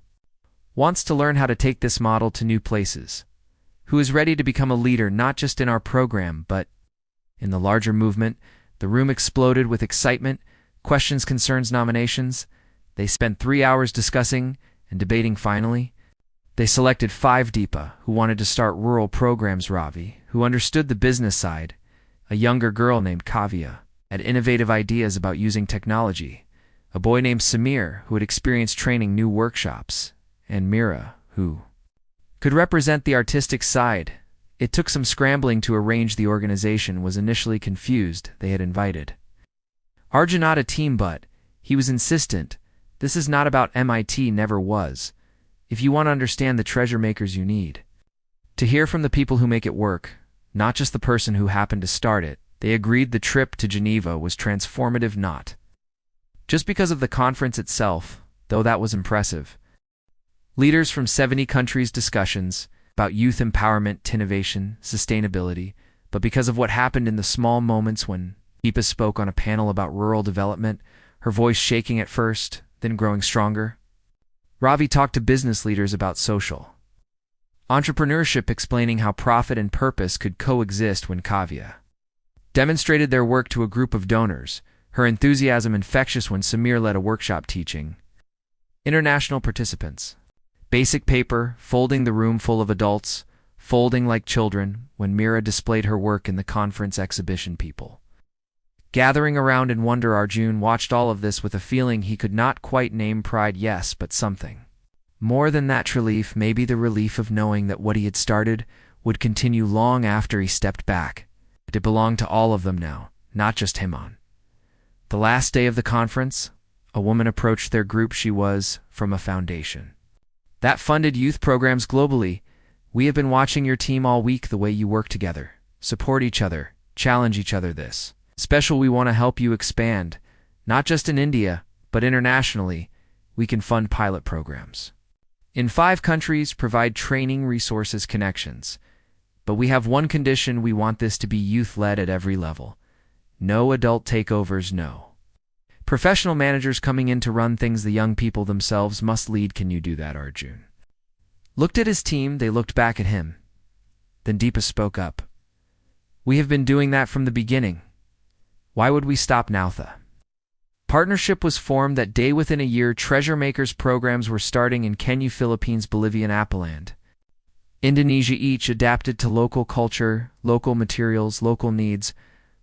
wants to learn how to take this model to new places, who is ready to become a leader not just in our program, but in the larger movement." The room exploded with excitement, questions, concerns, nominations. They spent 3 hours discussing and debating. Finally, they selected 5 Deepa, who wanted to start rural programs, Ravi, who understood the business side, a younger girl named Kavya, had innovative ideas about using technology, a boy named Samir, who had experienced training new workshops, and Mira, who could represent the artistic side. It took some scrambling to arrange. The organization was initially confused. They had invited Arjun, not a team, but he was insistent. "This is not about MIT, never was. If you want to understand the treasure makers, you need to hear from the people who make it work, not just the person who happened to start it." They agreed. The trip to Geneva was transformative, not just because of the conference itself, though that was impressive. Leaders from 70 countries, discussions about youth empowerment, innovation, sustainability, but because of what happened in the small moments when Deepa spoke on a panel about rural development, her voice shaking at first, then growing stronger. Ravi talked to business leaders about social entrepreneurship, explaining how profit and purpose could coexist. When Kavya demonstrated their work to a group of donors, her enthusiasm infectious. When Samir led a workshop teaching international participants basic paper, folding, the room full of adults, folding like children. When Mira displayed her work in the conference exhibition, people gathering around in wonder. Arjun watched all of this with a feeling he could not quite name. Pride, yes, but something more than that. Relief, maybe the relief of knowing that what he had started would continue long after he stepped back. It belonged to all of them now, not just him. On the last day of the conference, a woman approached their group. She was from a foundation that funded youth programs globally. "We have been watching your team all week, the way you work together, support each other, challenge each other. This special. We want to help you expand, not just in India, but internationally. We can fund pilot programs in 5 countries, provide training, resources, connections. But we have one condition: we want this to be youth-led at every level. No adult takeovers, no professional managers coming in to run things. The young people themselves must lead. Can you do that?" Arjun looked at his team. They looked back at him. Then Deepa spoke up. "We have been doing that from the beginning. Why would we stop now?" The partnership was formed that day. Within a year, Treasure Makers programs were starting in Kenya, Philippines, Bolivia, and Apoland, Indonesia, each adapted to local culture, local materials, local needs,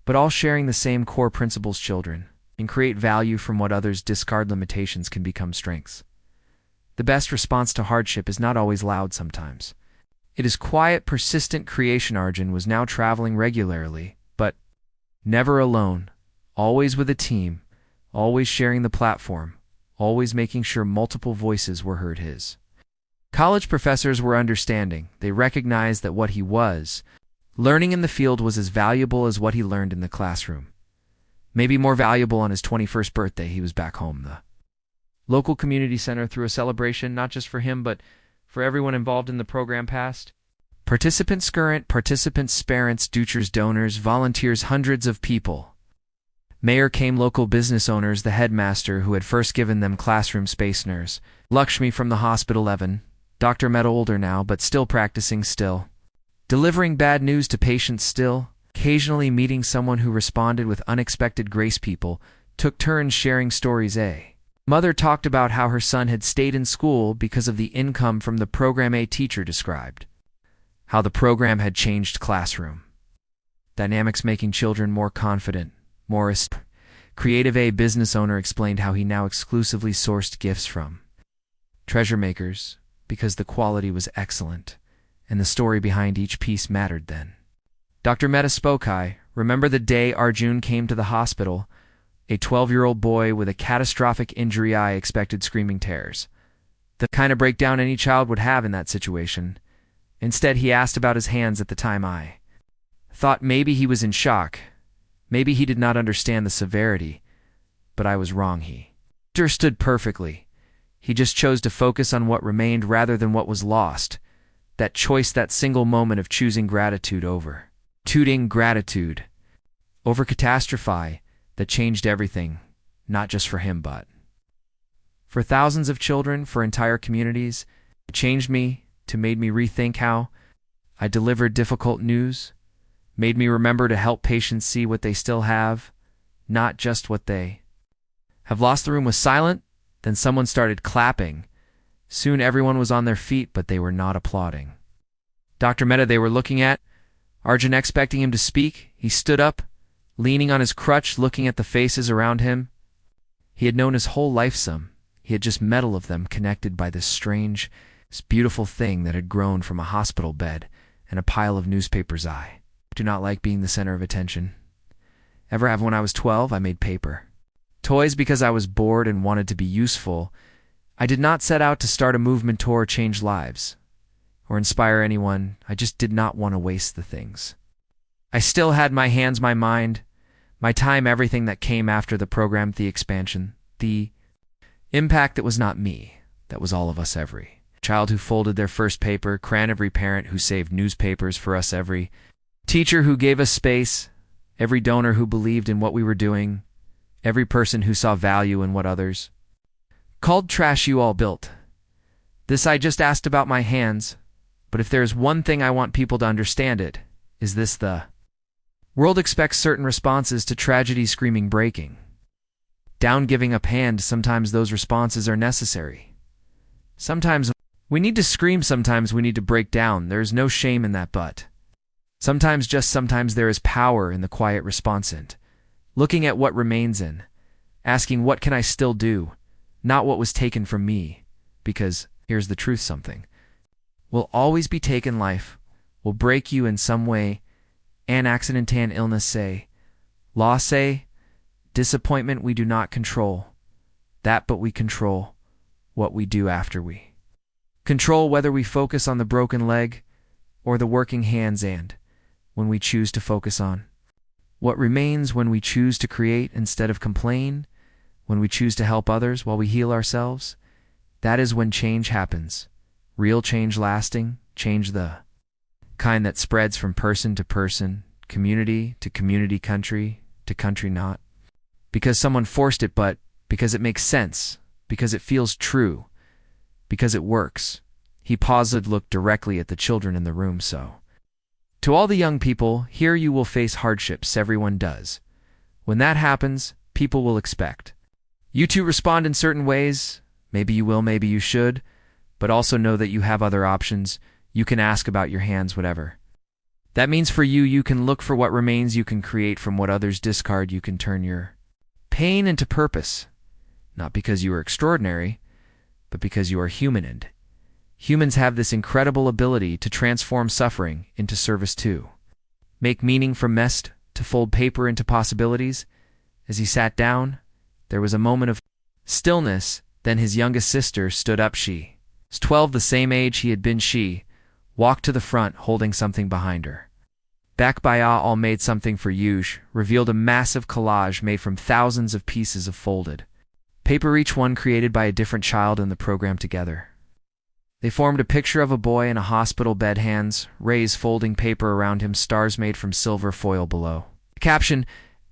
but all sharing the same core principles: children, and create value from what others discard. Limitations can become strengths. The best response to hardship is not always loud. Sometimes it is quiet, persistent creation. Arjun was now traveling regularly, but never alone, always with a team, always sharing the platform, always making sure multiple voices were heard. His college professors were understanding. They recognized that what he was learning in the field was as valuable as what he learned in the classroom. Maybe more valuable. On his 21st birthday, he was back home. The local community center threw a celebration, not just for him, but for everyone involved in the program. Past participants, current participants, parents, teachers, donors, volunteers, hundreds of people. Mayor came, local business owners, the headmaster who had first given them classroom space, nurse Lakshmi from the hospital, Evan, Dr. Mehta, older now, but still practicing, still delivering bad news to patients, still occasionally meeting someone who responded with unexpected grace. People took turns sharing stories. A mother talked about how her son had stayed in school because of the income from the program. A teacher described how the program had changed classroom dynamics, making children more confident, more creative. A business owner explained how he now exclusively sourced gifts from Treasure Makers because the quality was excellent and the story behind each piece mattered. Then Dr. Mehta spoke. "I remember the day Arjun came to the hospital, a 12-year-old boy with a catastrophic injury. I expected screaming tears, the kind of breakdown any child would have in that situation. Instead, he asked about his hands. At the time, I thought maybe he was in shock. Maybe he did not understand the severity, but I was wrong. He understood perfectly. He just chose to focus on what remained rather than what was lost. That choice, that single moment of choosing gratitude over catastrophe, that changed everything, not just for him, but for thousands of children, for entire communities. It changed me, made me rethink how I delivered difficult news, made me remember to help patients see what they still have, not just what they have lost. The room was silent, then someone started clapping. Soon everyone was on their feet, but they were not applauding. Dr. Mehta they were looking at, Arjun expecting him to speak. He stood up, leaning on his crutch, looking at the faces around him. He had known his whole life some. He had just met all of them, connected by this strange, this beautiful thing that had grown from a hospital bed and a pile of newspapers. I do not like being the center of attention. Ever have? When I was 12, I made paper toys because I was bored and wanted to be useful. I did not set out to start a movement or change lives or inspire anyone. I just did not want to waste the things. I still had my hands, my mind, my time, everything that came after the program, the expansion, the impact. That was not me. That was all of us. Every child who folded their first paper, every parent who saved newspapers for us, every teacher who gave us space, every donor who believed in what we were doing, every person who saw value in what others called trash. You all built this. I just asked about my hands, but if there is one thing I want people to understand, it is this: the world expects certain responses to tragedy, screaming, breaking down, giving up hand. Sometimes those responses are necessary. Sometimes we need to scream, sometimes we need to break down. There is no shame in that, but sometimes, just sometimes, there is power in the quiet response and looking at what remains and asking, what can I still do? Not what was taken from me. Because here's the truth: something will always be taken. Life will break you in some way. An accident, an illness, say, loss, say, disappointment. We do not control that, but we control what we do after we control, whether we focus on the broken leg or the working hands, and when we choose to focus on what remains, when we choose to create instead of complain, when we choose to help others while we heal ourselves, that is when change happens. Real change, lasting change, the kind that spreads from person to person, community to community, country to country, not because someone forced it, but because it makes sense, because it feels true, because it works. He paused, looked directly at the children in the room. So, to all the young people, here you will face hardships. Everyone does. When that happens, people will expect you to respond in certain ways. Maybe you will, maybe you should, but also know that you have other options. You can ask about your hands, whatever that means for you. You can look for what remains. You can create from what others discard. You can turn your pain into purpose, not because you are extraordinary, but because you are human, and humans have this incredible ability to transform suffering into service, to make meaning from mess, to fold paper into possibilities. As he sat down, there was a moment of stillness. Then his youngest sister stood up. She was 12, the same age he had been. She walked to the front, holding something behind her. Back by all made something for you, revealed a massive collage made from thousands of pieces of folded paper, each one created by a different child in the program. Together they formed a picture of a boy in a hospital bed, hands raised, folding paper around him, stars made from silver foil below. The caption: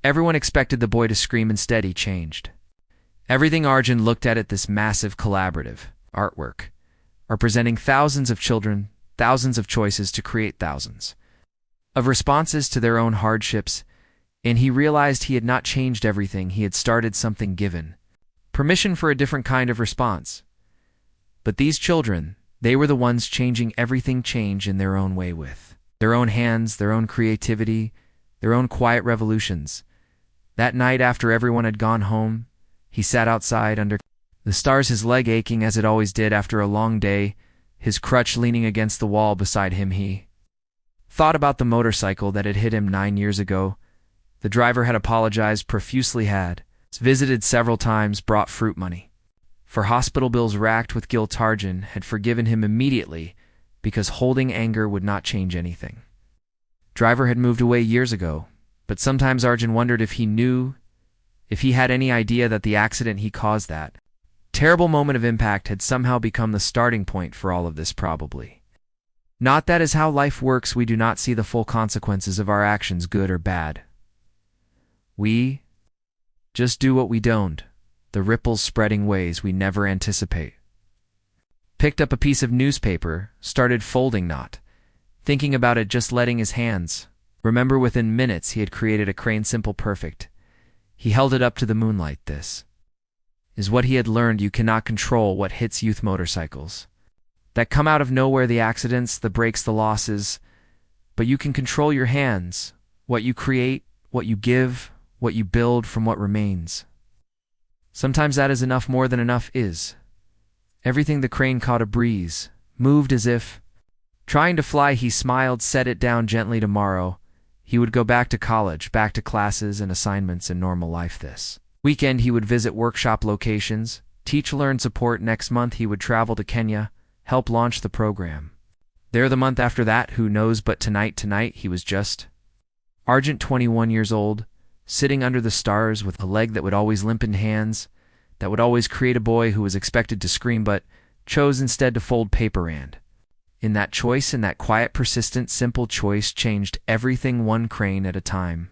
everyone expected the boy to scream. Instead, he changed everything. Arjun looked at it. This massive collaborative artwork representing thousands of children, thousands of choices to create thousands of responses to their own hardships, and he realized he had not changed everything. He had started something, given permission for a different kind of response. But these children, they were the ones changing everything, change in their own way, with their own hands, their own creativity, their own quiet revolutions. That night, after everyone had gone home, he sat outside under the stars, his leg aching as it always did after a long day, his crutch leaning against the wall beside him. He thought about the motorcycle that had hit him 9 years ago. The driver had apologized profusely, had visited several times, brought fruit money for hospital bills, racked with guilt. Arjun had forgiven him immediately because holding anger would not change anything. Driver had moved away years ago, but sometimes Arjun wondered if he knew, if he had any idea that the accident he caused, that Terrible moment of impact had somehow become the starting point for all of this probably. Not that is how life works, we do not see the full consequences of our actions, good or bad. We just do what we don't, the ripples spreading ways we never anticipate. Picked up a piece of newspaper, started folding, not thinking about it, just letting his hands. Remember, within minutes he had created a crane simple perfect. He held it up to the moonlight. This is what he had learned: you cannot control what hits youth motorcycles. That come out of nowhere, the accidents, the breaks, the losses. But you can control your hands, what you create, what you give, what you build from what remains. Sometimes that is enough, more than enough is. Everything. The crane caught a breeze, moved as if trying to fly. He smiled, set it down gently. Tomorrow, he would go back to college, back to classes and assignments and normal life. This weekend, he would visit workshop locations, teach, learn, support. Next month, he would travel to Kenya, help launch the program. There the month after that, who knows, but tonight, he was just Argent, 21 years old, sitting under the stars with a leg that would always limp in hands, that would always create a boy who was expected to scream but chose instead to fold paper. And in that choice, in that quiet, persistent, simple choice, changed everything, one crane at a time.